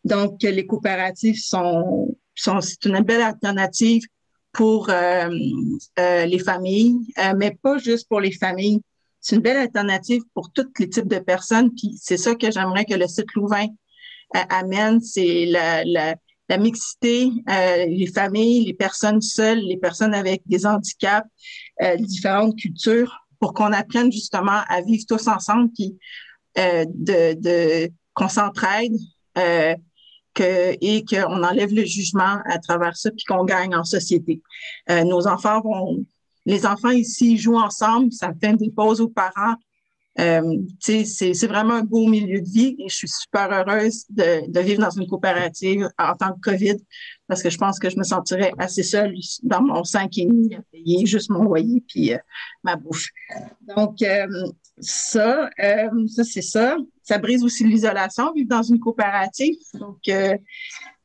Donc, les coopératives c'est une belle alternative pour les familles, mais pas juste pour les familles. C'est une belle alternative pour tous les types de personnes. Puis c'est ça que j'aimerais que le site Louvain amène, c'est la mixité, les familles, les personnes seules, les personnes avec des handicaps, différentes cultures, pour qu'on apprenne justement à vivre tous ensemble, puis qu'on s'entraide et qu'on enlève le jugement à travers ça, puis qu'on gagne en société. Les enfants ici jouent ensemble, ça fait des pauses aux parents. C'est vraiment un beau milieu de vie et je suis super heureuse de vivre dans une coopérative en temps de COVID parce que je pense que je me sentirais assez seule dans mon 5,5 à payer juste mon loyer puis ma bouffe. Donc, ça, c'est ça. Ça brise aussi l'isolation, vivre dans une coopérative. Donc, il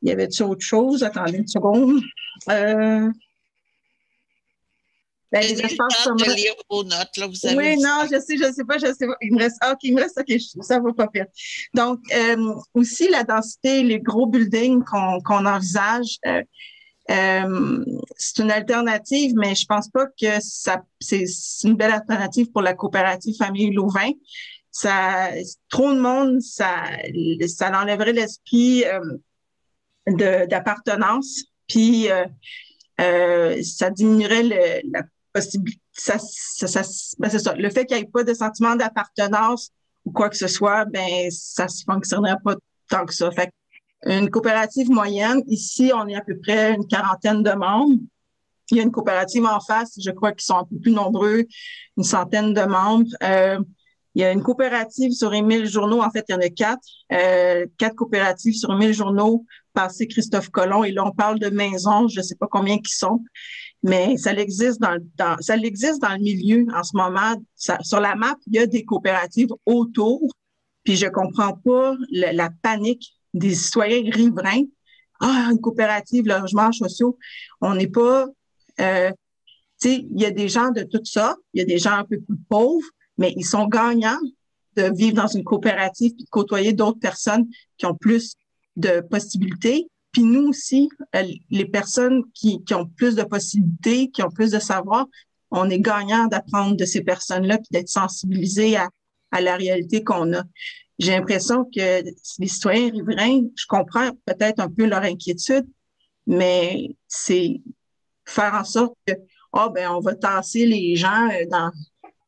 y avait autre chose? Attendez une seconde. Les espaces communs. Lire vos notes, là, vous avez oui, non, je sais pas. Il me reste, ça va pas pire. Donc, aussi, la densité, les gros buildings qu'on envisage, c'est une alternative, mais je pense pas que c'est une belle alternative pour la coopérative Famille Louvain. Trop de monde, ça enlèverait l'esprit d'appartenance, puis ça diminuerait la possibilité. C'est ça. Le fait qu'il n'y ait pas de sentiment d'appartenance ou quoi que ce soit, ben ça ne fonctionnerait pas tant que ça. Fait une coopérative moyenne, ici, on est à peu près une 40aine de membres. Il y a une coopérative en face, je crois qu'ils sont un peu plus nombreux, une 100aine de membres. Il y a une coopérative sur Émile Journeau. En fait, il y en a 4. 4 coopératives sur Émile Journeau, passé Christophe Colomb. Et là, on parle de maisons. Je ne sais pas combien qui sont, mais ça existe dans le milieu en ce moment. Sur la map, il y a des coopératives autour. Puis je comprends pas la panique des citoyens riverains. Ah, une coopérative, logements sociaux. On n'est pas... tu sais, il y a des gens de tout ça, il y a des gens un peu plus pauvres, mais ils sont gagnants de vivre dans une coopérative puis de côtoyer d'autres personnes qui ont plus de possibilités. Puis nous aussi, les personnes qui ont plus de possibilités, qui ont plus de savoir, on est gagnants d'apprendre de ces personnes-là puis d'être sensibilisés à la réalité qu'on a. J'ai l'impression que les citoyens riverains, je comprends peut-être un peu leur inquiétude, mais c'est faire en sorte que, on va tasser les gens dans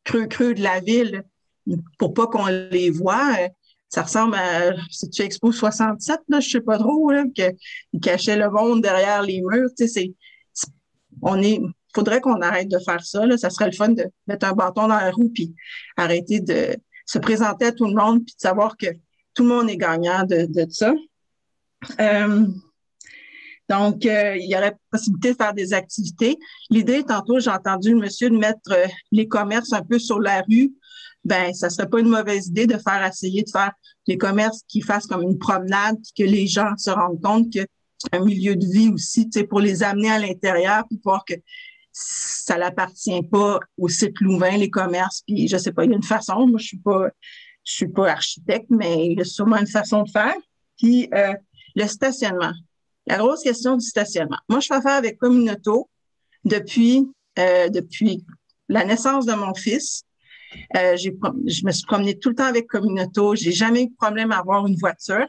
creux de la ville pour pas qu'on les voit. Ça ressemble à, si tu Expo 67, là, je sais pas trop, là, qu'ils cachaient le monde derrière les murs. Tu sais, faudrait qu'on arrête de faire ça, là. Ça serait le fun de mettre un bâton dans la roue puis arrêter de se présenter à tout le monde puis de savoir que tout le monde est gagnant de ça. Donc, il y aurait possibilité de faire des activités. L'idée, tantôt, j'ai entendu le monsieur de mettre les commerces un peu sur la rue. Ben, ça serait pas une mauvaise idée essayer de faire les commerces qui fassent comme une promenade, puis que les gens se rendent compte que c'est un milieu de vie aussi, tu sais, pour les amener à l'intérieur, puis voir que ça n'appartient pas au site Louvain, les commerces. Puis, je sais pas, il y a une façon. Moi, je suis pas architecte, mais il y a sûrement une façon de faire. Puis, le stationnement. La grosse question du stationnement. Moi, je fais affaire avec Communauto depuis la naissance de mon fils. Je me suis promenée tout le temps avec Communauto. J'ai jamais eu de problème à avoir une voiture.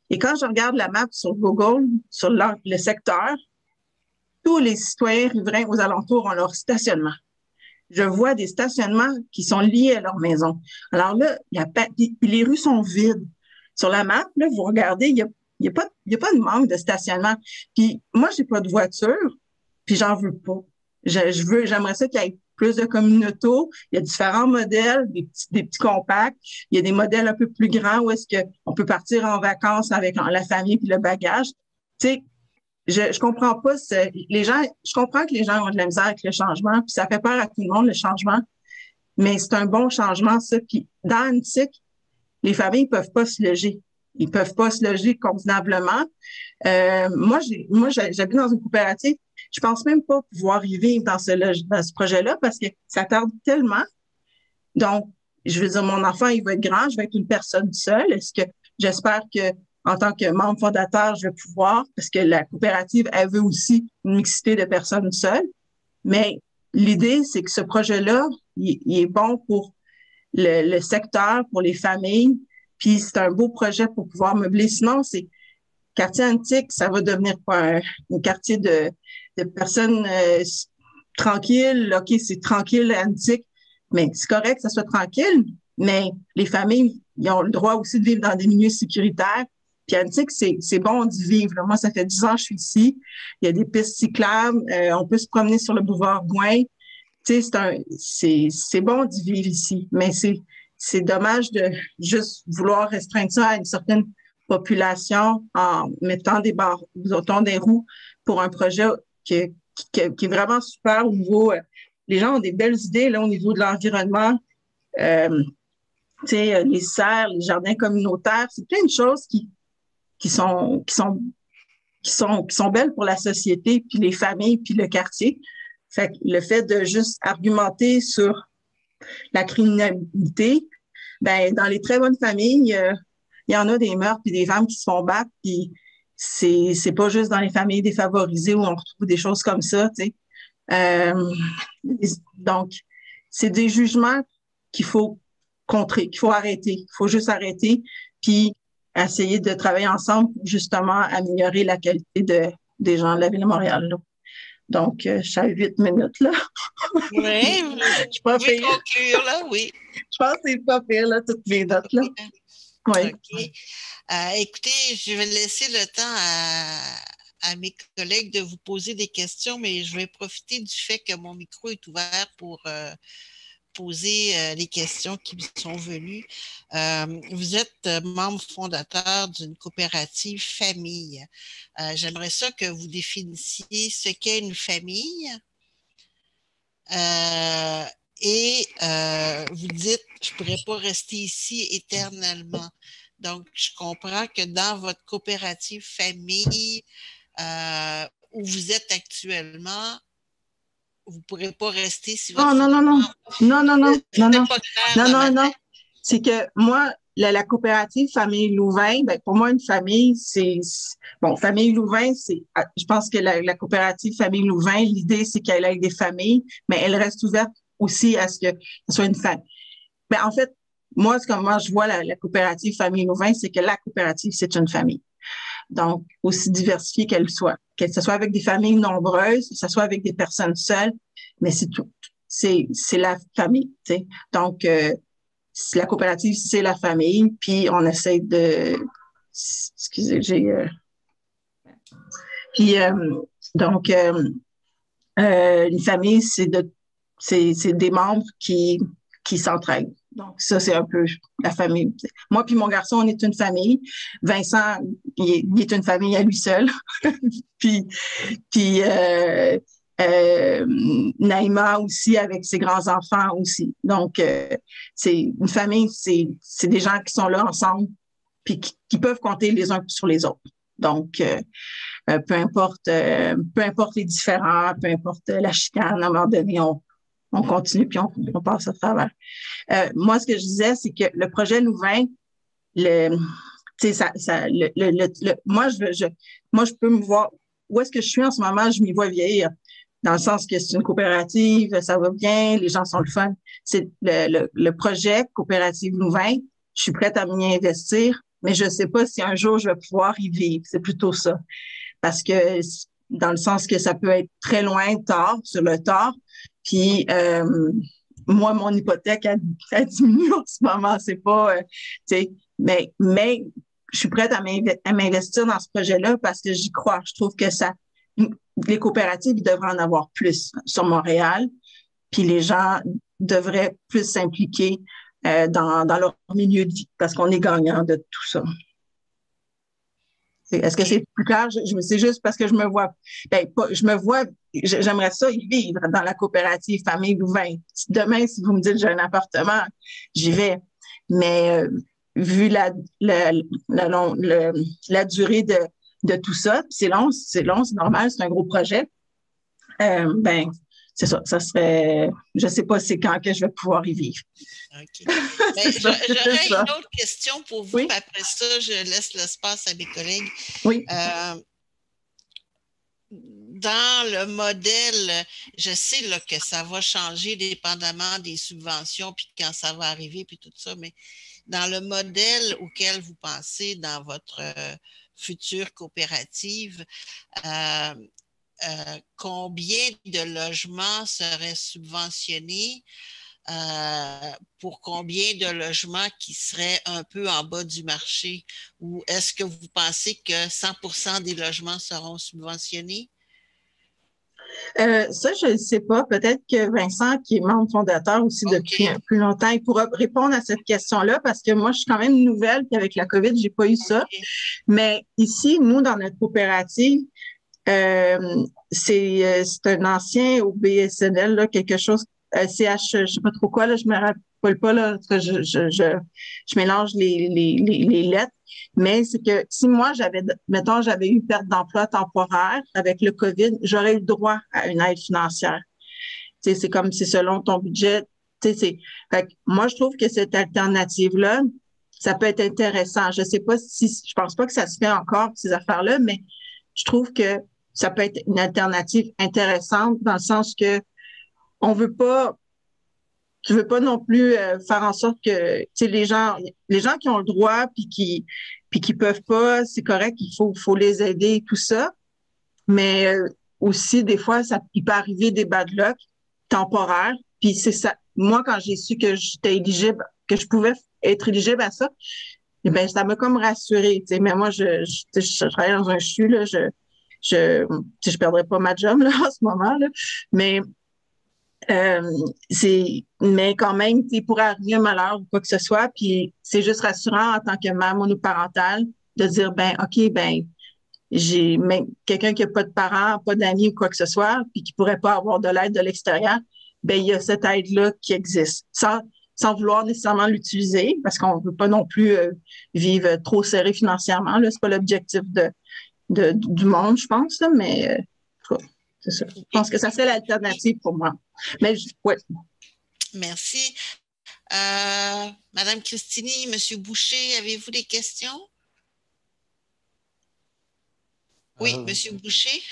Et quand je regarde la map sur Google, sur le secteur, tous les citoyens riverains aux alentours ont leur stationnement. Je vois des stationnements qui sont liés à leur maison. Alors là, les rues sont vides. Sur la map, là, vous regardez, il y a pas de manque de stationnement. Puis moi, j'ai pas de voiture, puis j'en veux pas. J'aimerais ça qu'il y ait plus de Communauto. Il y a différents modèles, des petits compacts. Il y a des modèles un peu plus grands où est-ce qu'on peut partir en vacances avec la famille puis le bagage. Tu sais, je comprends pas je comprends que les gens ont de la misère avec le changement, puis ça fait peur à tout le monde, le changement. Mais c'est un bon changement, ça. Puis dans Antique, les familles ne peuvent pas se loger. Ils peuvent pas se loger convenablement. Moi, j'habite dans une coopérative. Je pense même pas pouvoir y vivre dans ce projet-là parce que ça tarde tellement. Donc, je veux dire, mon enfant, il va être grand, je vais être une personne seule. J'espère que, en tant que membre fondateur, je vais pouvoir, parce que la coopérative, elle veut aussi une mixité de personnes seules. Mais l'idée, c'est que ce projet-là, il est bon pour le secteur, pour les familles, puis c'est un beau projet pour pouvoir meubler. Sinon, c'est quartier antique, ça va devenir un quartier de personnes tranquilles. OK, c'est tranquille, antique, mais c'est correct que ça soit tranquille, mais les familles, ils ont le droit aussi de vivre dans des milieux sécuritaires. Puis antique, c'est bon d'y vivre. Là. Moi, ça fait 10 ans que je suis ici. Il y a des pistes cyclables. On peut se promener sur le boulevard Gouin. Tu sais, c'est bon d'y vivre ici, mais c'est dommage de juste vouloir restreindre ça à une certaine population en mettant des bâtons des roues pour un projet qui est vraiment super au niveau... les gens ont des belles idées là, au niveau de l'environnement. Tu sais, les serres, les jardins communautaires, c'est plein de choses qui sont belles pour la société, puis les familles, puis le quartier. Fait que le fait de juste argumenter sur la criminalité, ben dans les très bonnes familles, il y en a des meurtres puis des femmes qui se font battre, puis c'est pas juste dans les familles défavorisées où on retrouve des choses comme ça, tu sais. Donc, c'est des jugements qu'il faut contrer, qu'il faut arrêter. Il faut juste arrêter, puis essayer de travailler ensemble pour justement améliorer la qualité des gens de la Ville de Montréal, là. Donc, je suis à 8 minutes, là. Oui, je suis pas pire. Conclure, là, oui. Je pense que c'est pas pire, là, toutes mes notes, là. Oui. OK. Écoutez, je vais laisser le temps à mes collègues de vous poser des questions, mais je vais profiter du fait que mon micro est ouvert pour poser les questions qui me sont venues. Vous êtes membre fondateur d'une coopérative famille. J'aimerais ça que vous définissiez ce qu'est une famille. Et vous dites, je ne pourrais pas rester ici éternellement. Donc, je comprends que dans votre coopérative famille où vous êtes actuellement, vous ne pourrez pas rester si votre... Non. C'est que moi, la coopérative Famille Louvain, ben, pour moi, une famille, Famille Louvain, je pense que la coopérative Famille Louvain, l'idée, c'est qu'elle ait des familles, mais elle reste ouverte aussi à ce que ce soit une famille. Ben, en fait, moi, comment je vois la coopérative Famille Louvain, c'est que la coopérative, c'est une famille. Donc, aussi diversifiée qu'elle soit. Que ce soit avec des familles nombreuses, que ce soit avec des personnes seules, mais c'est tout. C'est la famille, tu sais. Donc, la coopérative, c'est la famille, puis on essaie de... Excusez, Puis, donc, une famille, c'est des membres qui s'entraident. Donc, ça, c'est un peu la famille. Moi puis mon garçon, on est une famille. Vincent, il est une famille à lui seul. puis Naïma aussi, avec ses grands-enfants aussi. Donc, c'est une famille, c'est des gens qui sont là ensemble puis qui peuvent compter les uns sur les autres. Donc, peu importe les différends, peu importe la chicane, à un moment donné, on continue puis on passe à travers. Moi, ce que je disais, c'est que le projet Louvain, moi, je peux me voir où est-ce que je suis en ce moment, je m'y vois vieillir. Dans le sens que c'est une coopérative, ça va bien, les gens sont le fun. C'est le projet Coopérative Louvain, je suis prête à m'y investir, mais je ne sais pas si un jour je vais pouvoir y vivre. C'est plutôt ça. Parce que dans le sens que ça peut être très loin, sur le tard. Puis moi, mon hypothèque a diminué en ce moment. C'est pas, mais je suis prête à m'investir dans ce projet-là parce que j'y crois. Je trouve que les coopératives, ils devraient en avoir plus sur Montréal. Puis les gens devraient plus s'impliquer dans leur milieu de vie parce qu'on est gagnant de tout ça. Est-ce que c'est plus clair? C'est juste parce que j'aimerais ça y vivre dans la coopérative Famille Louvain. Demain, si vous me dites que j'ai un appartement, j'y vais. Mais vu la durée de tout ça, c'est long, c'est normal, c'est un gros projet. C'est ça serait, je ne sais pas c'est quand que je vais pouvoir y vivre. OK. J'aurais une autre question pour vous, oui? Après ça, je laisse l'espace à mes collègues. Oui. Dans le modèle, je sais là, que ça va changer dépendamment des subventions, puis quand ça va arriver, puis tout ça, mais dans le modèle auquel vous pensez dans votre future coopérative, combien de logements seraient subventionnés pour combien de logements qui seraient un peu en bas du marché? Ou est-ce que vous pensez que 100% des logements seront subventionnés? Ça, je ne sais pas. Peut-être que Vincent, qui est membre fondateur aussi depuis un peu longtemps, il pourra répondre à cette question-là parce que moi, je suis quand même nouvelle, puis avec la COVID, je n'ai pas eu ça. Mais ici, nous, dans notre coopérative, c'est un ancien au BSNL, là, quelque chose, CH, je ne sais pas trop quoi, là, je me rappelle pas, là, je mélange les lettres, mais c'est que si moi, j'avais eu perte d'emploi temporaire avec le COVID, j'aurais eu droit à une aide financière. Tu sais, c'est comme c'est selon ton budget. Tu sais, fait que moi, je trouve que cette alternative-là, ça peut être intéressant. Je pense pas que ça se fait encore, ces affaires-là, mais je trouve que ça peut être une alternative intéressante dans le sens que tu veux pas non plus faire en sorte que, tu sais, les gens qui ont le droit puis qui peuvent pas, c'est correct, il faut les aider et tout ça. Mais aussi, des fois, il peut arriver des bad luck temporaires. Puis c'est ça. Moi, quand j'ai su que j'étais éligible, que je pouvais être éligible à ça, eh bien, ça m'a comme rassurée. Tu sais, mais moi, je travaille dans un CHU, là, je perdrais pas ma job là, en ce moment, là. Mais mais quand même, il pourrait arriver un malheur ou quoi que ce soit, puis c'est juste rassurant en tant que mère monoparentale de dire, j'ai quelqu'un qui n'a pas de parents, pas d'amis ou quoi que ce soit, puis qui pourrait pas avoir de l'aide de l'extérieur, il y a cette aide-là qui existe. sans vouloir nécessairement l'utiliser, parce qu'on ne veut pas non plus vivre trop serré financièrement. Ce n'est pas l'objectif du monde, je pense, là, mais c'est ça. Je pense que ça serait l'alternative pour moi. Mais ouais. Merci. Madame Christini, Monsieur Boucher, avez-vous des questions? Oui, Monsieur Boucher.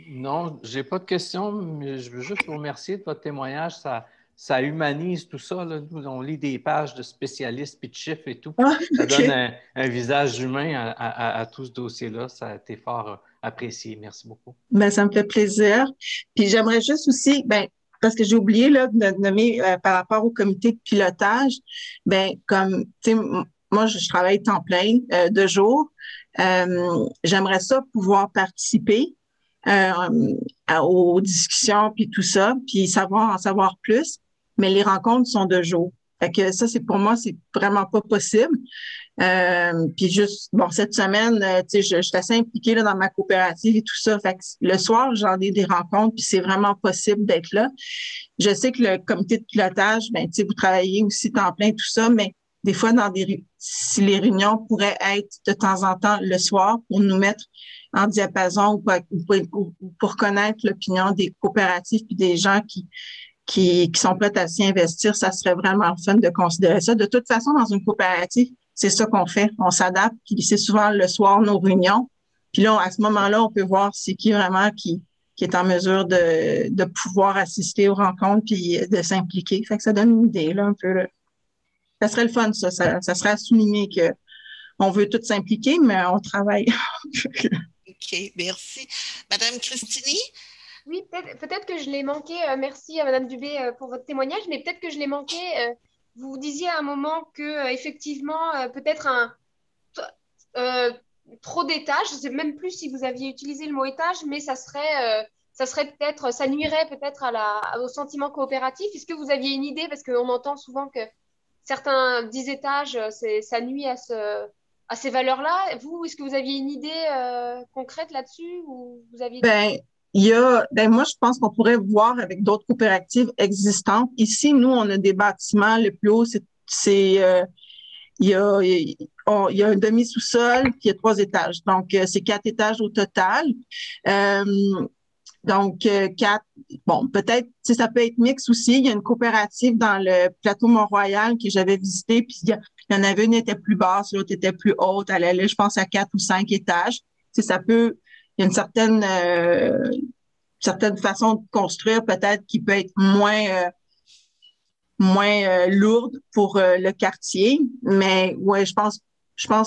Non, je n'ai pas de questions, mais je veux juste vous remercier de votre témoignage. Ça humanise tout ça. Là. Nous, on lit des pages de spécialistes puis de chiffres et tout. Ça donne un visage humain à tout ce dossier-là. Ça a été fort apprécié. Merci beaucoup. Ben, ça me fait plaisir. Puis j'aimerais juste aussi, parce que j'ai oublié là, de nommer par rapport au comité de pilotage, comme, tu sais, moi, je travaille temps plein, 2 jours. J'aimerais ça pouvoir participer aux discussions puis tout ça, puis en savoir plus. Mais les rencontres sont 2 jours. Fait que ça, pour moi, c'est vraiment pas possible. Puis juste, cette semaine, tu sais, je suis assez impliquée là, dans ma coopérative et tout ça. Fait que le soir, j'en ai des rencontres, puis c'est vraiment possible d'être là. Je sais que le comité de pilotage, tu sais, vous travaillez aussi temps plein, tout ça, mais des fois, si les réunions pourraient être de temps en temps le soir pour nous mettre en diapason ou pour connaître l'opinion des coopératives puis des gens qui sont prêts à s'y investir, ça serait vraiment fun de considérer ça. De toute façon, dans une coopérative, c'est ça qu'on fait. On s'adapte, puis c'est souvent le soir nos réunions. Puis là, à ce moment-là, on peut voir c'est qui vraiment qui est en mesure de pouvoir assister aux rencontres puis de s'impliquer. Fait que ça donne une idée, là, un peu. Là. Ça serait le fun, ça. Ça serait à souligner qu'on veut tous s'impliquer, mais on travaille. OK, merci. Madame Christini? Oui, peut-être que je l'ai manqué. Merci à Madame Dubé pour votre témoignage, mais peut-être que je l'ai manqué. Vous disiez à un moment que effectivement, peut-être trop d'étages. Je ne sais même plus si vous aviez utilisé le mot étage, mais ça serait peut-être, ça nuirait peut-être au sentiment coopératif. Est-ce que vous aviez une idée? Parce qu'on entend souvent que certains 10 étages, ça nuit à ces valeurs-là. Vous, est-ce que vous aviez une idée concrète là-dessus ou vous aviez... moi, je pense qu'on pourrait voir avec d'autres coopératives existantes. Ici, nous, on a des bâtiments. Le plus haut, il y a un demi-sous-sol, puis il y a 3 étages. Donc, c'est 4 étages au total. Donc, 4, peut-être, ça peut être mix aussi. Il y a une coopérative dans le plateau Mont-Royal que j'avais visité, puis il y en avait une qui était plus basse, l'autre était plus haute. Elle allait, je pense, à 4 ou 5 étages. Ça peut... Il y a une certaine façon de construire peut-être qui peut être moins lourde pour le quartier. Mais ouais, je pense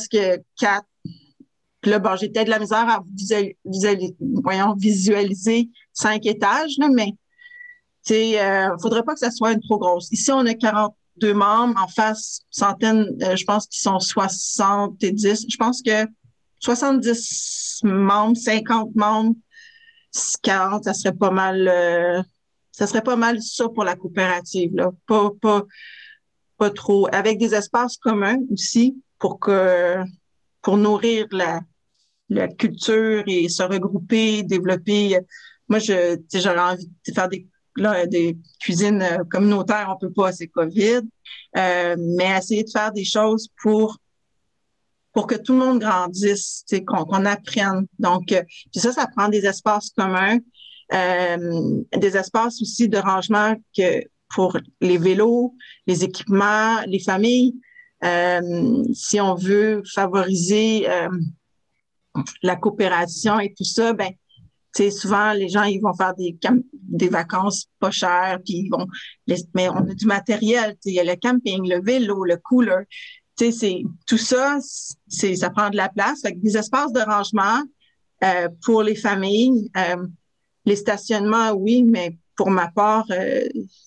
que 4. Puis là, j'ai peut-être de la misère à visualiser 5 étages, là, mais faudrait pas que ça soit une trop grosse. Ici, on a 42 membres, en face, centaines, je pense qu'ils sont 70. Je pense que 70 membres, 50 membres, 40, ça serait pas mal ça pour la coopérative, là. Pas trop. Avec des espaces communs aussi pour nourrir la culture et se regrouper, développer. Moi, j'aurais envie de faire des cuisines communautaires, on peut pas, c'est COVID, mais essayer de faire des choses pour que tout le monde grandisse, qu'on apprenne. Donc, puis ça prend des espaces communs, des espaces aussi de rangement pour les vélos, les équipements, les familles. Si on veut favoriser la coopération et tout ça, souvent les gens ils vont faire des vacances pas chères, puis mais on a du matériel, il y a le camping, le vélo, le cooler. Tout ça, ça prend de la place. Fait que des espaces de rangement pour les familles. Les stationnements, oui, mais pour ma part,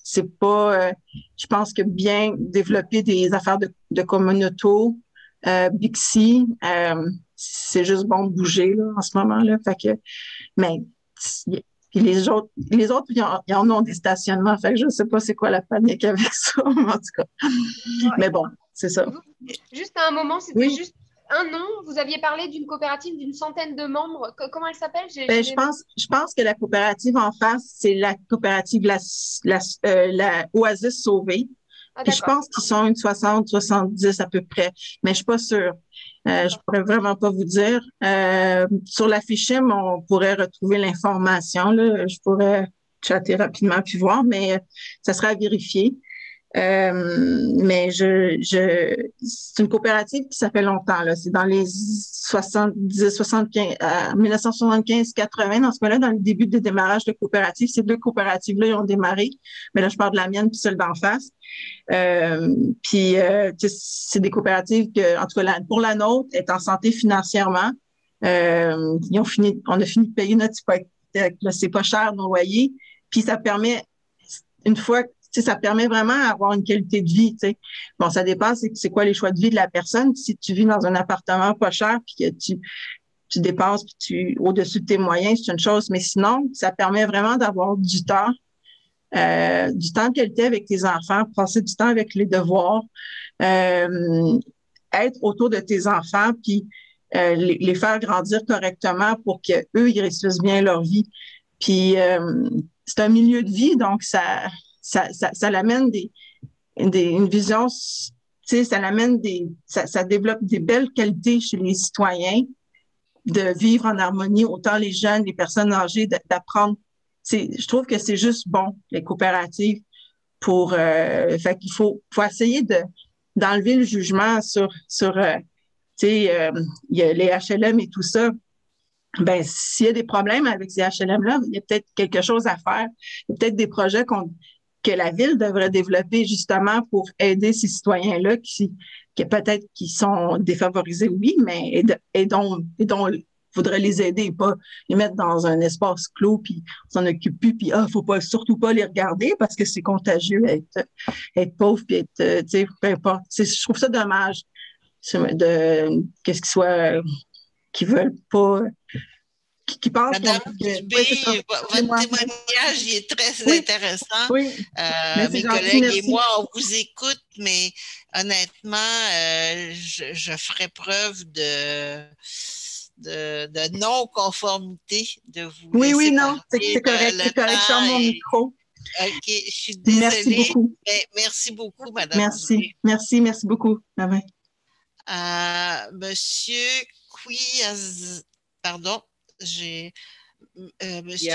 c'est pas... je pense que bien développer des affaires de communauté, Bixi, c'est juste bon de bouger là, en ce moment-là. Fait que, mais puis les autres, ils en ont des stationnements. Fait que je sais pas c'est quoi la panique avec ça, en tout cas. Mais bon, c'est ça. Juste à un moment, c'était juste un nom. Vous aviez parlé d'une coopérative d'une centaine de membres. Comment elle s'appelle? Je pense que la coopérative en face, c'est la coopérative la Oasis Sauvée. Ah, Puis je pense qu'ils sont une 60, 70 à peu près, mais je suis pas sûre. Je pourrais vraiment pas vous dire. Sur la fichime, on pourrait retrouver l'information, là. Je pourrais chatter rapidement puis voir, mais ça serait à vérifier. Mais c'est une coopérative qui ça fait longtemps, là. C'est dans les 70, 75, 1975-80, dans ce cas-là, dans le début du démarrage de coopératives. Ces deux coopératives-là, ils ont démarré. Mais là, je parle de la mienne puis celle d'en face. C'est des coopératives que, en tout cas, pour la nôtre, est en santé financièrement. On a fini de payer notre hypothèque. Là, c'est pas cher, nos loyers. Puis ça permet, une fois, ça permet vraiment d'avoir une qualité de vie. T'sais. Bon, ça dépend, c'est quoi les choix de vie de la personne. Si tu vis dans un appartement pas cher puis que tu dépenses puis au-dessus de tes moyens, c'est une chose. Mais sinon, ça permet vraiment d'avoir du temps de qualité avec tes enfants, passer du temps avec les devoirs, être autour de tes enfants puis les faire grandir correctement pour qu'eux, ils réussissent bien leur vie. Puis, c'est un milieu de vie, donc ça l'amène une vision, tu sais, ça développe des belles qualités chez les citoyens de vivre en harmonie, autant les jeunes, les personnes âgées, d'apprendre. Je trouve que c'est juste bon, les coopératives, fait qu'il faut essayer d'enlever le jugement sur tu sais, il y a les HLM et tout ça. Ben, s'il y a des problèmes avec ces HLM-là, il y a peut-être quelque chose à faire. Il y a peut-être des projets que la ville devrait développer justement pour aider ces citoyens-là qui peut-être qui sont défavorisés, oui, mais et dont faudrait les aider et pas les mettre dans un espace clos puis on s'en occupe plus puis faut surtout pas les regarder parce que c'est contagieux être pauvre puis être tu sais peu importe. Je trouve ça dommage qu'est-ce qu'ils soient qui veulent pas qui pensent Madame Dubé, votre témoignage il est très intéressant. Oui. Mes collègues et moi, on vous écoute, mais honnêtement, je ferai preuve de non-conformité de vous. Oui, non, c'est correct, c'est correct. Je ferme mon micro. OK, je suis désolée. Merci beaucoup. Merci beaucoup, Madame Dubé. Merci beaucoup. Bye-bye. Monsieur pardon. Monsieur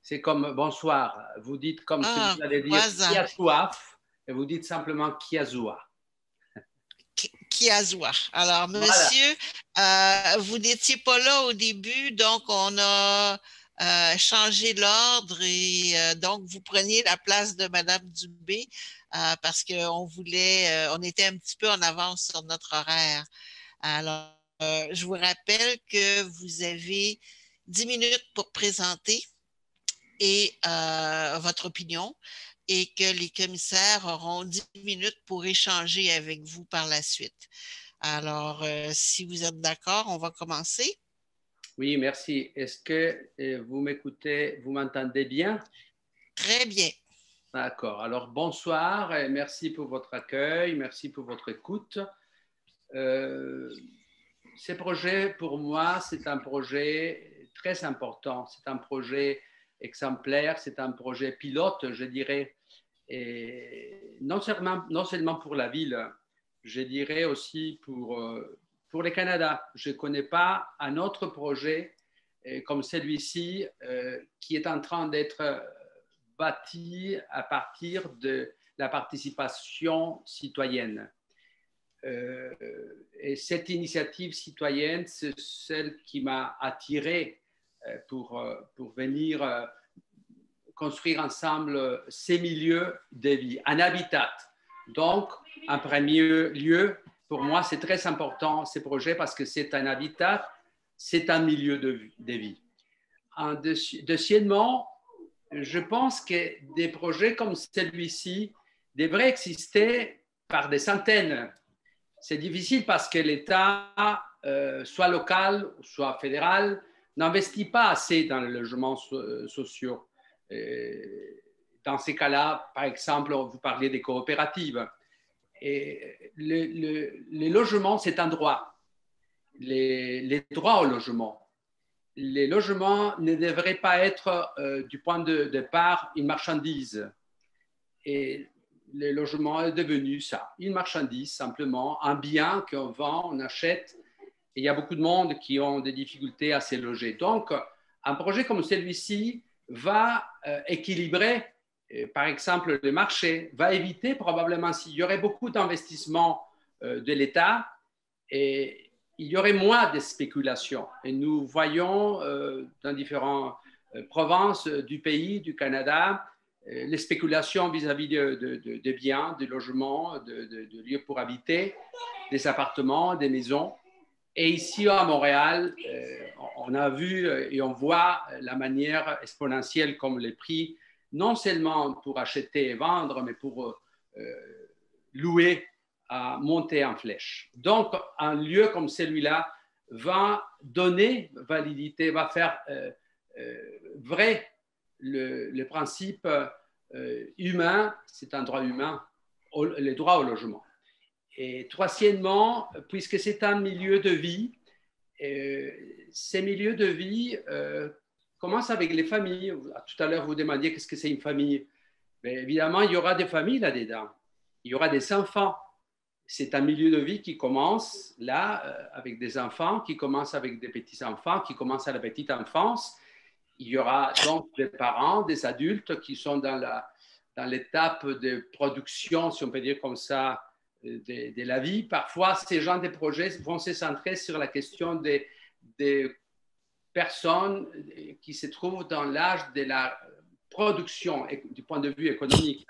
c'est comme bonsoir. Vous dites comme si vous allez dire qui a soif et vous dites simplement Kiazua. Kiazua. Alors, monsieur, vous n'étiez pas là au début, donc on a changé l'ordre et donc vous preniez la place de Madame Dubé parce qu'on voulait, on était un petit peu en avance sur notre horaire. Alors, je vous rappelle que vous avez 10 minutes pour présenter votre opinion et que les commissaires auront 10 minutes pour échanger avec vous par la suite. Alors, si vous êtes d'accord, on va commencer. Oui, merci. Est-ce que vous m'écoutez, vous m'entendez bien? Très bien. D'accord. Alors, bonsoir et merci pour votre accueil, merci pour votre écoute. Ce projet, pour moi, c'est un projet très important. C'est un projet exemplaire, c'est un projet pilote, je dirais. Et non seulement pour la ville, je dirais aussi pour le Canada. Je ne connais pas un autre projet comme celui-ci qui est en train d'être bâti à partir de la participation citoyenne. Et cette initiative citoyenne, c'est celle qui m'a attiré pour venir construire ensemble ces milieux de vie, un habitat. Donc, en premier lieu, pour moi, c'est très important ces projets parce que c'est un habitat, c'est un milieu de vie. Deuxièmement, je pense que des projets comme celui-ci devraient exister par des centaines. C'est difficile parce que l'État, soit local, soit fédéral, n'investit pas assez dans les logements sociaux. Dans ces cas-là, par exemple, vous parliez des coopératives. Et les logements, c'est un droit. Les droits au logement. Les logements ne devraient pas être, du point de départ, une marchandise. Et le logement est devenu ça, une marchandise simplement, un bien qu'on vend, on achète. Et il y a beaucoup de monde qui ont des difficultés à se loger. Donc, un projet comme celui-ci va équilibrer, par exemple, le marché, va éviter probablement, s'il y aurait beaucoup d'investissements de l'État, et il y aurait moins de spéculation. Et nous voyons dans différentes provinces du pays, du Canada, les spéculations vis-à-vis de biens, de logements, de lieux pour habiter, des appartements, des maisons. Et ici à Montréal, on a vu et on voit la manière exponentielle comme les prix, non seulement pour acheter et vendre, mais pour louer, à monter en flèche. Donc, un lieu comme celui-là va donner validité, va faire vrai le principe humain, c'est un droit humain, le droit au logement. Et troisièmement, puisque c'est un milieu de vie, ces milieux de vie commencent avec les familles. Tout à l'heure, vous demandiez qu'est-ce que c'est une famille. Mais évidemment, il y aura des familles là-dedans. Il y aura des enfants. C'est un milieu de vie qui commence là avec des enfants, qui commence avec des petits-enfants, qui commence à la petite enfance. Il y aura donc des parents, des adultes qui sont dans l'étape de production, si on peut dire comme ça, de la vie. Parfois, ces genres de projets vont se centrer sur la question des personnes qui se trouvent dans l'âge de la production du point de vue économique.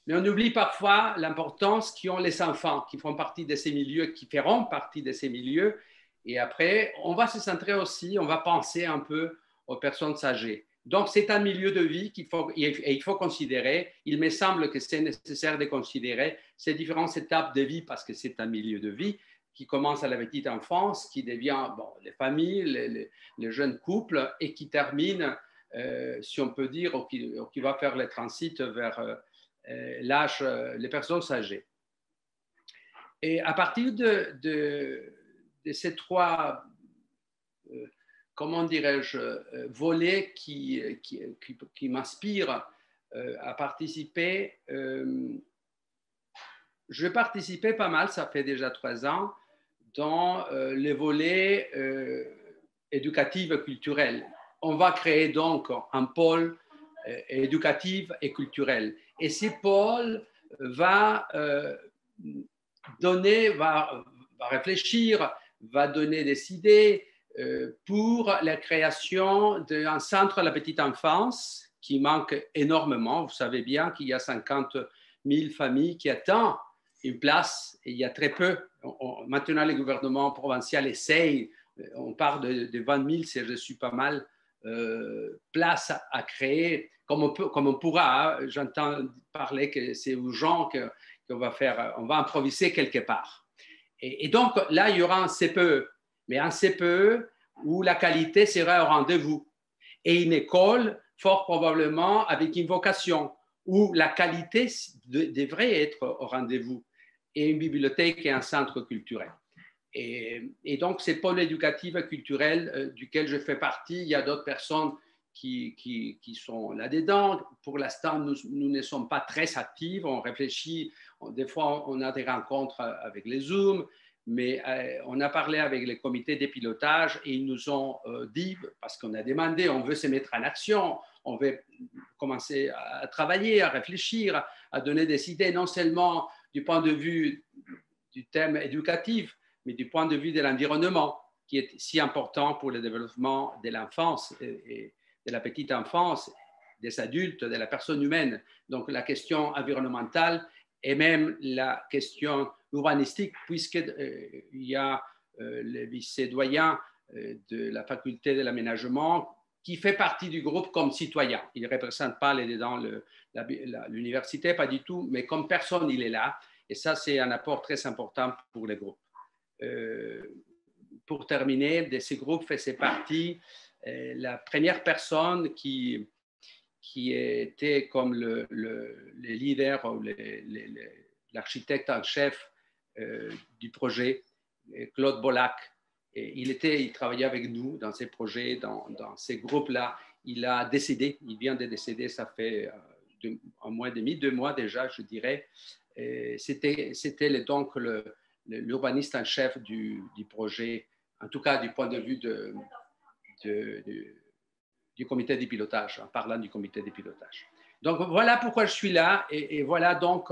Mais on oublie parfois l'importance qu'ont les enfants qui font partie de ces milieux, qui feront partie de ces milieux. Et après, on va se centrer aussi, on va penser un peu aux personnes âgées. Donc, c'est un milieu de vie qu'il faut considérer. Il me semble que c'est nécessaire de considérer ces différentes étapes de vie parce que c'est un milieu de vie qui commence à la petite enfance, qui devient les familles, les jeunes couples et qui termine, si on peut dire, ou qui va faire le transit vers l'âge, les personnes âgées. Et à partir de ces trois comment dirais-je, volets qui m'inspirent à participer. Je vais participer pas mal, ça fait déjà 3 ans, dans les volets éducatifs et culturels. On va créer donc un pôle éducatif et culturel. Et ce pôle va réfléchir, va donner des idées, pour la création d'un centre à la petite enfance qui manque énormément. Vous savez bien qu'il y a 50 000 familles qui attendent une place et il y a très peu. Maintenant, le gouvernement provincial essaye, on parle de 20 000, c'est reçu pas mal, places à créer, comme on pourra. Hein. J'entends parler que c'est urgent qu'on va faire, on va improviser quelque part. Et donc, là, il y aura un CPE. Mais un CPE où la qualité sera au rendez-vous. Et une école, fort probablement, avec une vocation, où la qualité devrait être au rendez-vous. Et une bibliothèque et un centre culturel. Et donc, ces pôles éducatifs et culturels duquel je fais partie, il y a d'autres personnes qui sont là-dedans. Pour l'instant, nous ne sommes pas très actifs. On réfléchit. Des fois, on a des rencontres avec les Zoom. Mais on a parlé avec les comités de pilotage et ils nous ont dit, parce qu'on a demandé, on veut se mettre en action, on veut commencer à travailler, à réfléchir, à donner des idées, non seulement du point de vue du thème éducatif, mais du point de vue de l'environnement, qui est si important pour le développement de l'enfance et de la petite enfance, des adultes, de la personne humaine. Donc la question environnementale et même la question urbanistique, puisqu'il y a le vice-doyen de la faculté de l'aménagement qui fait partie du groupe comme citoyen. Il ne représente pas l'université, pas du tout, mais comme personne, il est là. Et ça, c'est un apport très important pour les groupes. Pour terminer, de ces groupes faisait partie la première personne qui était comme le leader ou l'architecte en chef du projet, Claude Bollac. Et il travaillait avec nous dans ces projets, dans ces groupes-là. Il a décédé, il vient de décéder, ça fait un mois et demi, 2 mois déjà, je dirais. C'était donc l'urbaniste en chef du projet, en tout cas du point de vue du comité de pilotage, en parlant du comité de pilotage. Donc voilà pourquoi je suis là et voilà donc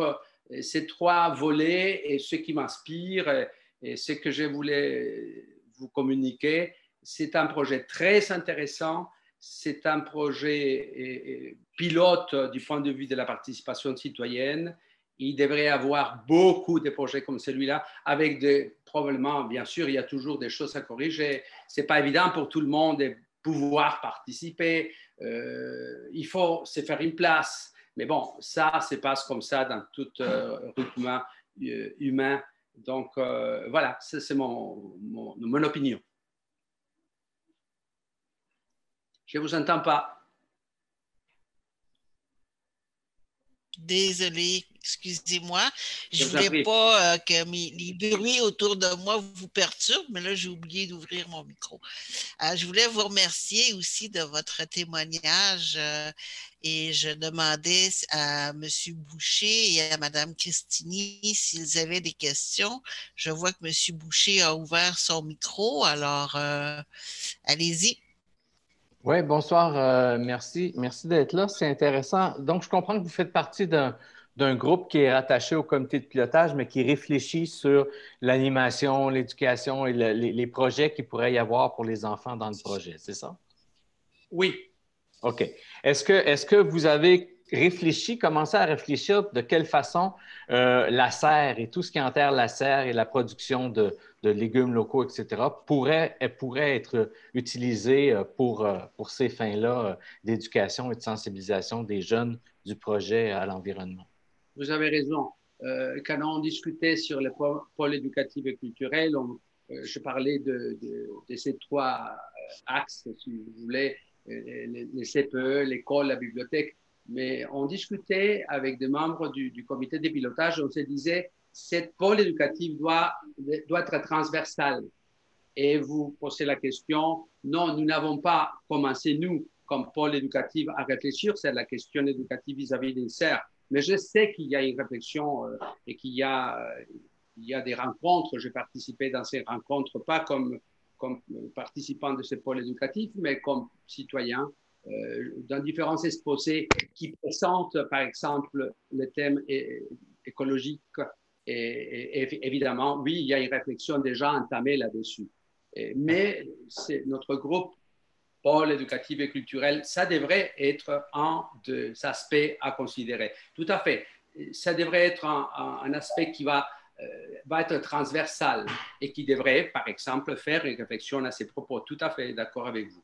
ces 3 volets et ce qui m'inspire et ce que je voulais vous communiquer. C'est un projet très intéressant, c'est un projet pilote du point de vue de la participation citoyenne. Il devrait y avoir beaucoup de projets comme celui-là, avec probablement, bien sûr, il y a toujours des choses à corriger. Ce n'est pas évident pour tout le monde de pouvoir participer. Il faut se faire une place. Mais bon, ça se passe comme ça dans tout rythme humain. Donc, voilà, c'est mon opinion. Je ne vous entends pas. Désolée, excusez-moi. Je ne voulais pas que les bruits autour de moi vous perturbent, mais là, j'ai oublié d'ouvrir mon micro. Je voulais vous remercier aussi de votre témoignage et je demandais à M. Boucher et à Mme Cristini s'ils avaient des questions. Je vois que M. Boucher a ouvert son micro, alors allez-y. Oui, bonsoir. Merci d'être là. C'est intéressant. Donc, je comprends que vous faites partie d'un groupe qui est rattaché au comité de pilotage, mais qui réfléchit sur l'animation, l'éducation et les projets qu'il pourrait y avoir pour les enfants dans le projet. C'est ça? Oui. OK. Est-ce que vous avez commencé à réfléchir de quelle façon la serre et tout ce qui enterre la serre et la production de légumes locaux, etc., pourrait être utilisé pour ces fins-là d'éducation et de sensibilisation des jeunes du projet à l'environnement? Vous avez raison. Quand on discutait sur le pôle éducatif et culturel, je parlais de ces 3 axes, si vous voulez, les CPE, l'école, la bibliothèque. Mais on discutait avec des membres du comité de pilotage, on se disait, cette pôle éducatif doit être transversal. Et vous posez la question, non, nous n'avons pas commencé, nous, comme pôle éducatif, à réfléchir sur la question éducative vis-à-vis des serres. Mais je sais qu'il y a une réflexion et qu'il y a des rencontres. J'ai participé dans ces rencontres, pas comme participant de ce pôle éducatif, mais comme citoyen, dans différents exposés qui présentent, par exemple, le thème écologique. Et évidemment, oui, il y a une réflexion déjà entamée là-dessus. Mais notre groupe pôle éducatif et culturel, ça devrait être un des aspects à considérer. Tout à fait. Ça devrait être un aspect qui va être transversal et qui devrait, par exemple, faire une réflexion à ces propos. Tout à fait d'accord avec vous.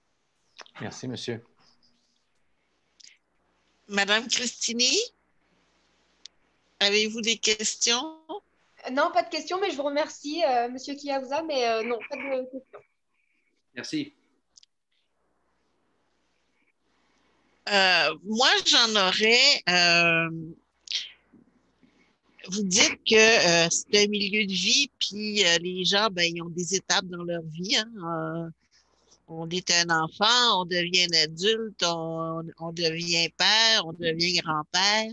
Merci, monsieur. Madame Cristini, avez-vous des questions? Non, pas de questions, mais je vous remercie, monsieur Kiaouza, mais non, pas de questions. Merci. Moi, j'en aurais. Vous dites que c'est un milieu de vie, puis les gens, ben, ils ont des étapes dans leur vie. Hein. On est un enfant, on devient un adulte, on devient père, on devient grand-père.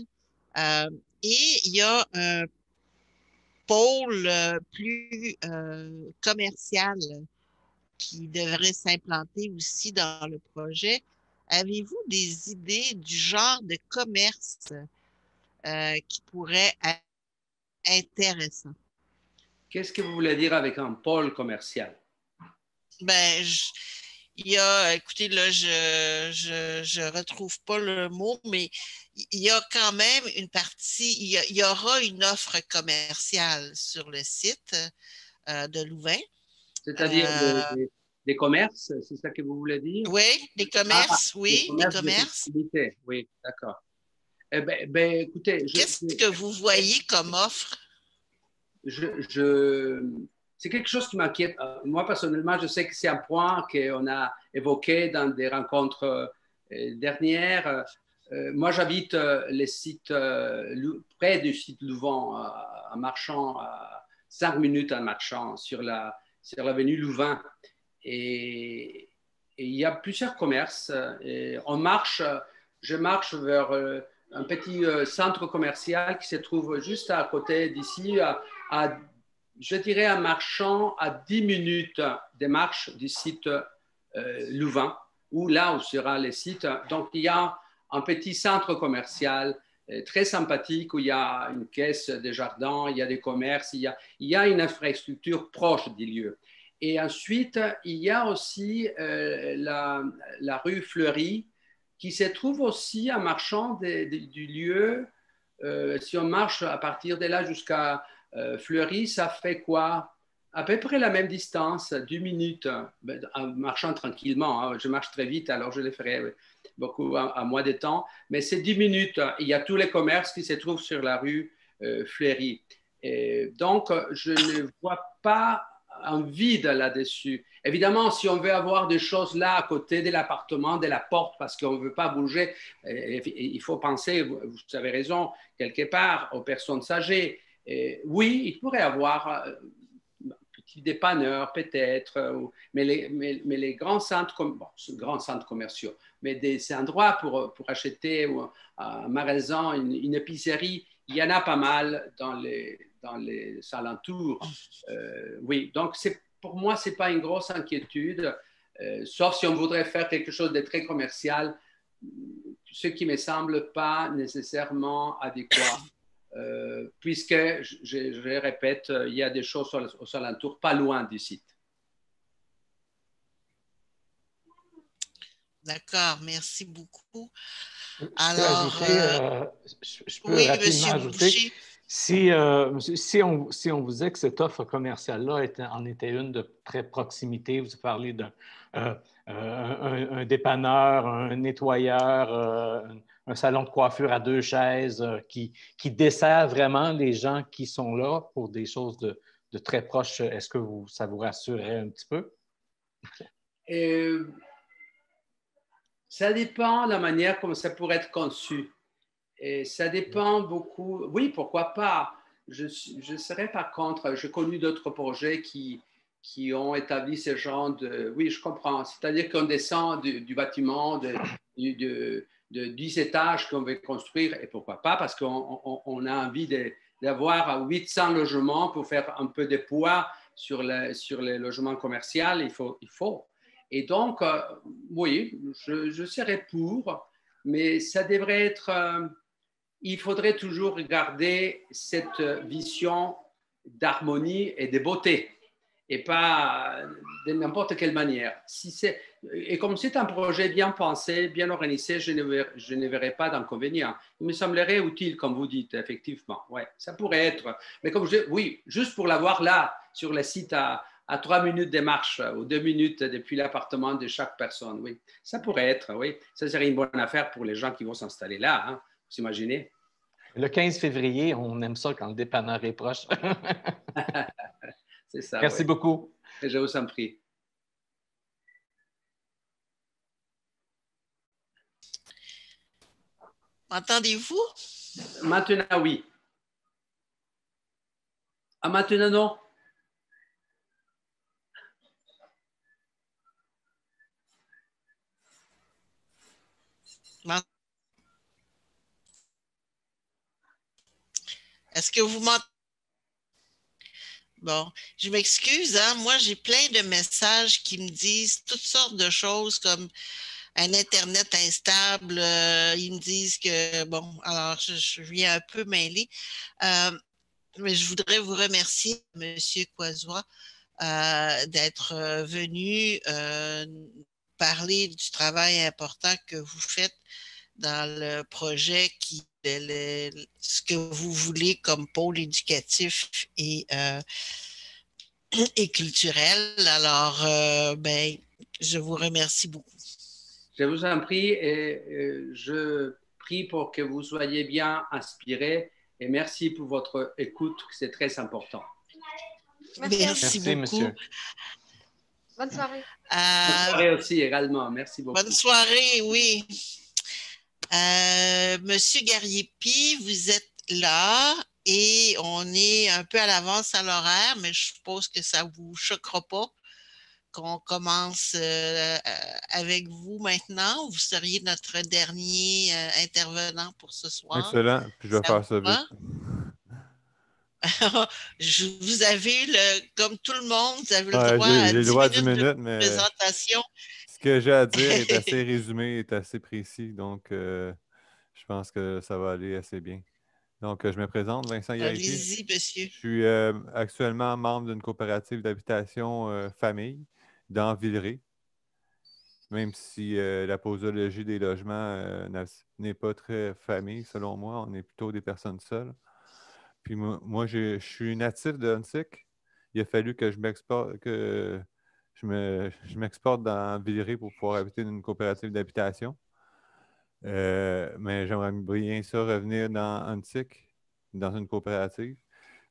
Et il y a un pôle plus commercial qui devrait s'implanter aussi dans le projet. Avez-vous des idées du genre de commerce qui pourrait être intéressant? Qu'est-ce que vous voulez dire avec un pôle commercial? Ben, il y a, écoutez, là, je retrouve pas le mot, mais il y a quand même une partie, il y aura une offre commerciale sur le site de Louvain. C'est-à-dire des commerces, c'est ça que vous voulez dire? Oui, des commerces, oui, des commerces. Oui, d'accord. Eh ben, écoutez... Qu'est-ce que vous voyez comme offre? C'est quelque chose qui m'inquiète. Moi, personnellement, je sais que c'est un point qu'on a évoqué dans des rencontres dernières. Moi, j'habite les sites près du site Louvain, en marchant, 5 minutes en marchant sur l'avenue Louvain. Et il y a plusieurs commerces. Et je marche vers un petit centre commercial qui se trouve juste à côté d'ici, je dirais en marchant à 10 minutes de marche du site Louvain, où là où sera le site. Donc, il y a un petit centre commercial très sympathique où il y a une caisse de jardin, il y a des commerces, il y a une infrastructure proche du lieu. Et ensuite, il y a aussi la rue Fleury qui se trouve aussi en marchant du lieu. Si on marche à partir de là jusqu'à Fleury, ça fait quoi? À peu près la même distance, 2 minutes, en marchant tranquillement. Hein. Je marche très vite, alors je le ferai beaucoup à moins de temps. Mais c'est 10 minutes. Il y a tous les commerces qui se trouvent sur la rue Fleury. Et donc, je ne vois pas un vide là-dessus. Évidemment, si on veut avoir des choses là à côté de l'appartement, de la porte, parce qu'on ne veut pas bouger, il faut penser, vous avez raison, quelque part aux personnes âgées. Oui, il pourrait avoir un petit dépanneur peut-être, mais les grands centres, grands centres commerciaux, mais des endroits pour acheter un magasin, une épicerie, il y en a pas mal dans les alentours. Oui, donc pour moi, ce n'est pas une grosse inquiétude, sauf si on voudrait faire quelque chose de très commercial, ce qui ne me semble pas nécessairement adéquat. Puisque, je répète, il y a des choses aux alentours, pas loin du site. D'accord, merci beaucoup. Je peux Alors, ajouter, je peux oui, rapidement M. ajouter, Boucher. si on vous disait que cette offre commerciale-là en était une de très proximité, vous parlez d'un un dépanneur, un nettoyeur, un salon de coiffure à 2 chaises qui dessert vraiment les gens qui sont là pour des choses de très proches. Est-ce que ça vous rassurerait un petit peu? Ça dépend de la manière comme ça pourrait être conçu. Et ça dépend beaucoup. Oui, pourquoi pas? Je ne serais pas contre. J'ai connu d'autres projets qui ont établi ce genre de... Oui, je comprends. C'est-à-dire qu'on descend du bâtiment de 10 étages qu'on veut construire, et pourquoi pas? Parce qu'on a envie d'avoir 800 logements pour faire un peu de poids sur les logements commerciaux. Il faut. Et donc, oui, je serais pour, mais ça devrait être... il faudrait toujours garder cette vision d'harmonie et de beauté, et pas de n'importe quelle manière. Et comme c'est un projet bien pensé, bien organisé, je ne verrai pas d'inconvénient. Il me semblerait utile, comme vous dites, effectivement. Ouais, ça pourrait être. Mais oui, juste pour l'avoir là, sur le site à 3 minutes de marche ou 2 minutes depuis l'appartement de chaque personne, oui. Ça pourrait être, oui. Ça serait une bonne affaire pour les gens qui vont s'installer là, hein. Vous imaginez? Le 15 février, on aime ça quand le dépanneur est proche. C'est ça. Merci beaucoup. Je vous en prie. M'entendez-vous? Maintenant, oui. Ah, maintenant, non. Est-ce que vous m'entendez? Bon, je m'excuse, hein? Moi, j'ai plein de messages qui me disent toutes sortes de choses comme un Internet instable. Ils me disent que, bon, alors je viens un peu mêlée. Mais je voudrais vous remercier, M. Coisois, d'être venu parler du travail important que vous faites dans le projet ce que vous voulez comme pôle éducatif et culturel. Alors, je vous remercie beaucoup. Je vous en prie et je prie pour que vous soyez bien inspirés et merci pour votre écoute, c'est très important. Merci beaucoup. Monsieur. Bonne soirée. Bonne soirée aussi également. Merci beaucoup. Bonne soirée, oui. Monsieur Gariepi, vous êtes là et on est un peu à l'avance à l'horaire, mais je suppose que ça ne vous choquera pas qu'on commence avec vous maintenant? Vous seriez notre dernier intervenant pour ce soir. Excellent. Puis je vais Ça faire vous ça va? vite. Vous avez, comme tout le monde, vous avez le Ouais, droit à j'ai le 10 droit à 10 minutes de minutes, mais présentation. ce que j'ai à dire est assez résumé, est assez précis. Donc, je pense que ça va aller assez bien. Donc, je me présente, Vincent Gariepi. Allez-y, monsieur. Je suis actuellement membre d'une coopérative d'habitation famille dans Villeray, même si la posologie des logements n'est pas très famille, selon moi. On est plutôt des personnes seules. Puis moi je suis natif de Huntsic. Il a fallu que je m'exporte dans Villeray pour pouvoir habiter dans une coopérative d'habitation. Mais j'aimerais bien ça revenir dans Huntsic, dans une coopérative.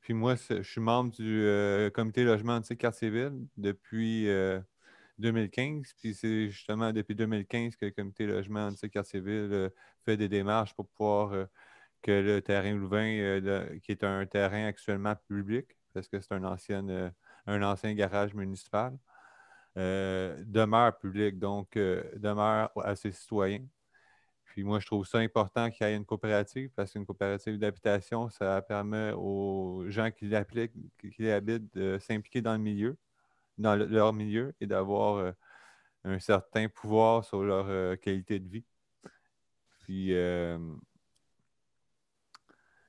Puis moi, je suis membre du comité logement Huntsic-Cartierville depuis 2015. Puis c'est justement depuis 2015 que le comité logement Huntsic-Cartierville fait des démarches pour pouvoir que le terrain Louvain, qui est un terrain actuellement public, parce que c'est un ancien garage municipal, demeure public, donc demeure à ses citoyens. Puis moi, je trouve ça important qu'il y ait une coopérative, parce qu'une coopérative d'habitation, ça permet aux gens qui l'appliquent, qui habitent, de s'impliquer dans le milieu, dans leur milieu, et d'avoir un certain pouvoir sur leur qualité de vie. Puis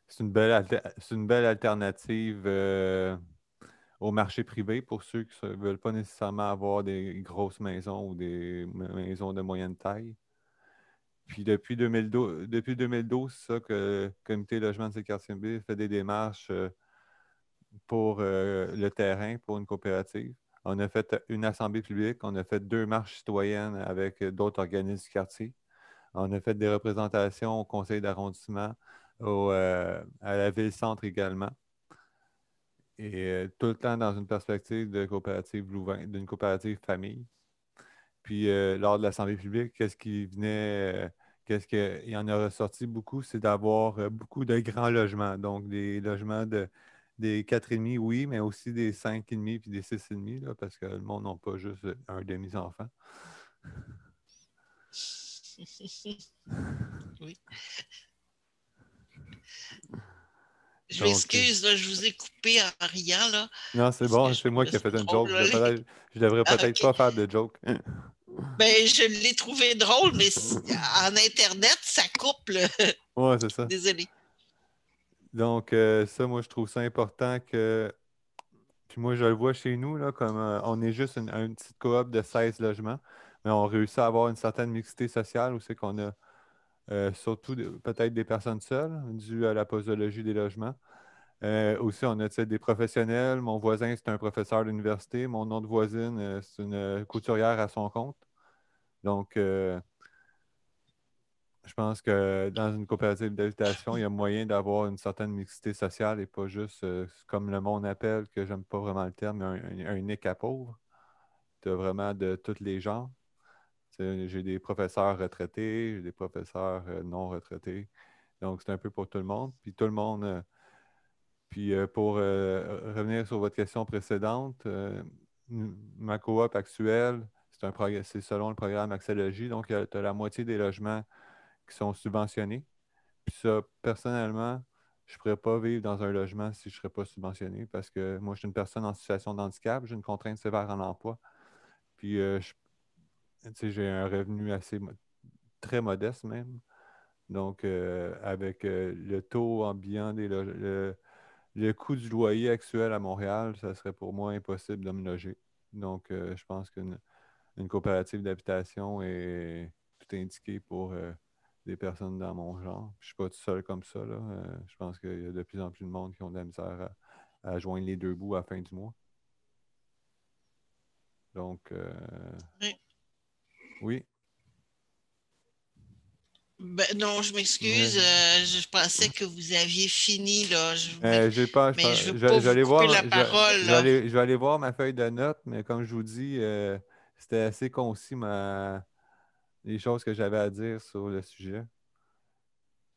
c'est une belle alternative au marché privé pour ceux qui ne veulent pas nécessairement avoir des grosses maisons ou des maisons de moyenne taille. Puis depuis 2012, c'est ça que le comité logement de Cartierville fait des démarches pour le terrain, pour une coopérative. On a fait une assemblée publique, on a fait 2 marches citoyennes avec d'autres organismes du quartier. On a fait des représentations au conseil d'arrondissement, à la ville-centre également. Et tout le temps dans une perspective de coopérative Louvain, d'une coopérative famille. Puis lors de l'Assemblée publique, qu'est-ce qu'il y en a ressorti beaucoup, c'est d'avoir beaucoup de grands logements. Donc des logements des 4,5, oui, mais aussi des 5,5 puis des 6,5, là, parce que le monde n'a pas juste un demi-enfant. Oui. Je m'excuse, je vous ai coupé en riant. Là, non, c'est bon, c'est moi qui ai fait une joke. Je devrais peut-être pas faire de joke. Ben, je l'ai trouvé drôle, mais en Internet, ça coupe. Oui, c'est ça. Désolé. Donc, ça, moi, je trouve ça important que. Puis moi, je le vois chez nous, là, comme on est juste une petite coop de 16 logements, mais on réussit à avoir une certaine mixité sociale où c'est qu'on a surtout peut-être des personnes seules, dû à la posologie des logements. Aussi, on a des professionnels. Mon voisin, c'est un professeur d'université. Mon autre voisine, c'est une couturière à son compte. Donc, je pense que dans une coopérative d'habitation, il y a moyen d'avoir une certaine mixité sociale et pas juste, comme le monde appelle, que j'aime pas vraiment le terme, un nick à pauvre. Tu as vraiment de tous les genres. J'ai des professeurs retraités, j'ai des professeurs non retraités. Donc, c'est un peu pour tout le monde. Puis tout le monde... Puis pour revenir sur votre question précédente, ma coop actuelle, c'est selon le programme Axologie. Donc, tu as la moitié des logements qui sont subventionnés. Puis ça, personnellement, je ne pourrais pas vivre dans un logement si je ne serais pas subventionné parce que moi, je suis une personne en situation de handicap, j'ai une contrainte sévère en emploi. Puis, j'ai un revenu très modeste même. Donc, avec le taux ambiant le coût du loyer actuel à Montréal, ça serait pour moi impossible de me loger. Donc, je pense qu'une coopérative d'habitation est tout indiquée pour des personnes dans mon genre. Je ne suis pas tout seul comme ça, là. Je pense qu'il y a de plus en plus de monde qui ont de la misère à joindre les deux bouts à la fin du mois. Donc, oui. Ben, non, je m'excuse. Je pensais que vous aviez fini. Là. Mais je ne veux pas vous couper la parole. Je vais aller voir ma feuille de notes, mais comme je vous dis, c'était assez concis les choses que j'avais à dire sur le sujet.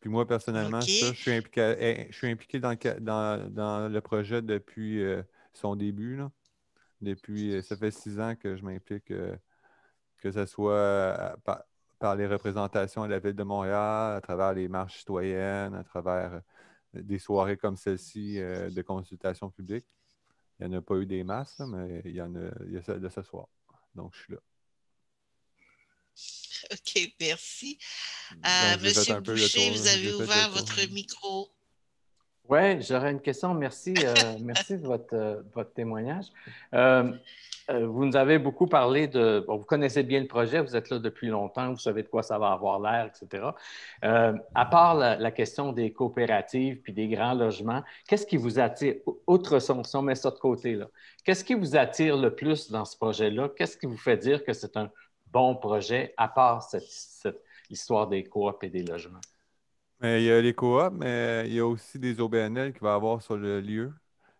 Puis moi, personnellement, ça, je suis impliqué dans le projet depuis son début, là. Ça fait 6 ans que je m'implique, que ce soit par les représentations à la Ville de Montréal, à travers les marches citoyennes, à travers des soirées comme celle-ci de consultation publique. Il n'y en a pas eu des masses, là, mais il y a celle de ce soir. Donc, je suis là. OK, merci. Donc, Monsieur Boucher, vous avez ouvert votre micro. Oui, j'aurais une question. Merci, merci de votre témoignage. Vous nous avez beaucoup parlé bon, vous connaissez bien le projet, vous êtes là depuis longtemps, vous savez de quoi ça va avoir l'air, etc. À part la question des coopératives puis des grands logements, qu'est-ce qui vous attire, outre si on met ça de côté, là, qu'est-ce qui vous attire le plus dans ce projet-là? Qu'est-ce qui vous fait dire que c'est un bon projet, à part cette histoire des coops et des logements? Mais il y a les coops, mais il y a aussi des OBNL qu'il va y avoir sur le lieu.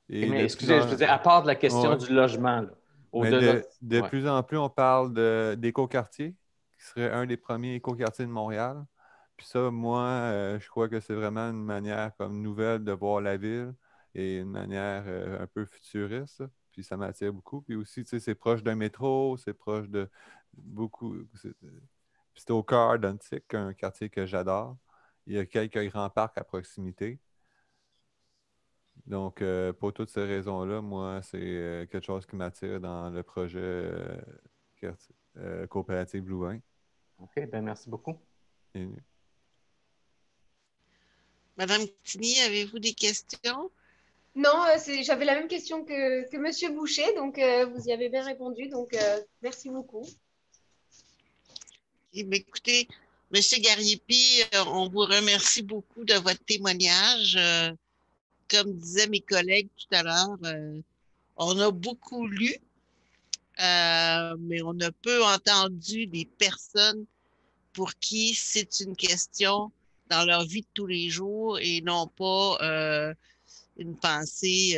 Mais excusez, je veux dire, à part de la question du logement, là, de plus en plus, on parle d'écoquartiers, qui serait un des premiers écoquartiers de Montréal. Puis ça, moi, je crois que c'est vraiment une manière comme nouvelle de voir la ville et une manière un peu futuriste. Ça. Puis ça m'attire beaucoup. Puis aussi, tu sais, c'est proche d'un métro, c'est proche de beaucoup. C'est au cœur d'Antique, un quartier que j'adore. Il y a quelques grands parcs à proximité. Donc, pour toutes ces raisons-là, moi, c'est quelque chose qui m'attire dans le projet coopérative Louvain. OK, bien, merci beaucoup. Madame Tini, avez-vous des questions? Non, j'avais la même question que Monsieur Boucher, donc vous y avez bien répondu, donc merci beaucoup. Écoutez, Monsieur Gariepi, on vous remercie beaucoup de votre témoignage. Comme disaient mes collègues tout à l'heure, on a beaucoup lu, mais on a peu entendu des personnes pour qui c'est une question dans leur vie de tous les jours et non pas une pensée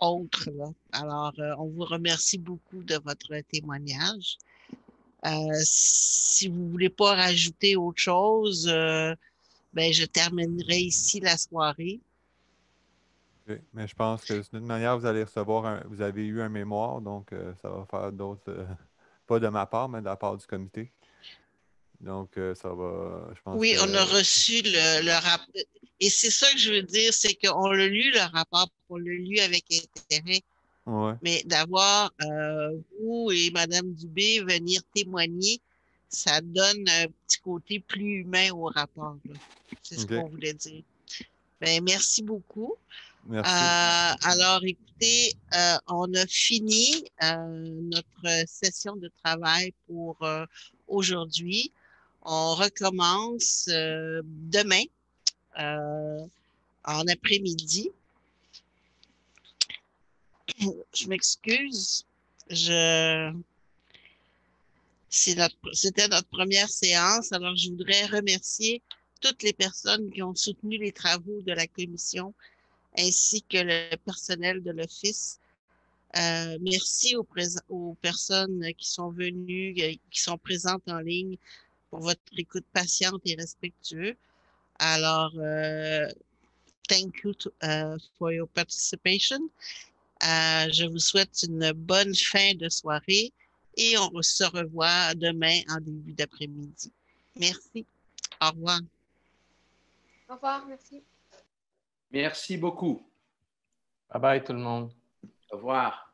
autre. Là. Alors, on vous remercie beaucoup de votre témoignage. Si vous ne voulez pas rajouter autre chose, ben, je terminerai ici la soirée. Okay. Mais je pense que d'une manière, vous allez recevoir vous avez eu un mémoire, donc ça va faire d'autres, pas de ma part, mais de la part du comité. Donc, ça va, je pense. Oui, on a reçu le rapport. Et c'est ça que je veux dire, c'est qu'on l'a lu, le rapport, on l'a lu avec intérêt. Ouais. Mais d'avoir vous et Mme Dubé venir témoigner, ça donne un petit côté plus humain au rapport. C'est ce qu'on voulait dire. Ben, merci beaucoup. Merci. Alors, écoutez, on a fini notre session de travail pour aujourd'hui. On recommence demain en après-midi. Je m'excuse. C'était notre première séance. Alors, je voudrais remercier toutes les personnes qui ont soutenu les travaux de la commission ainsi que le personnel de l'Office. Merci aux personnes qui sont venues, qui sont présentes en ligne pour votre écoute patiente et respectueuse. Alors, thank you for your participation. Je vous souhaite une bonne fin de soirée et on se revoit demain en début d'après-midi. Merci. Au revoir. Au revoir, merci. Merci beaucoup. Bye bye tout le monde. Au revoir.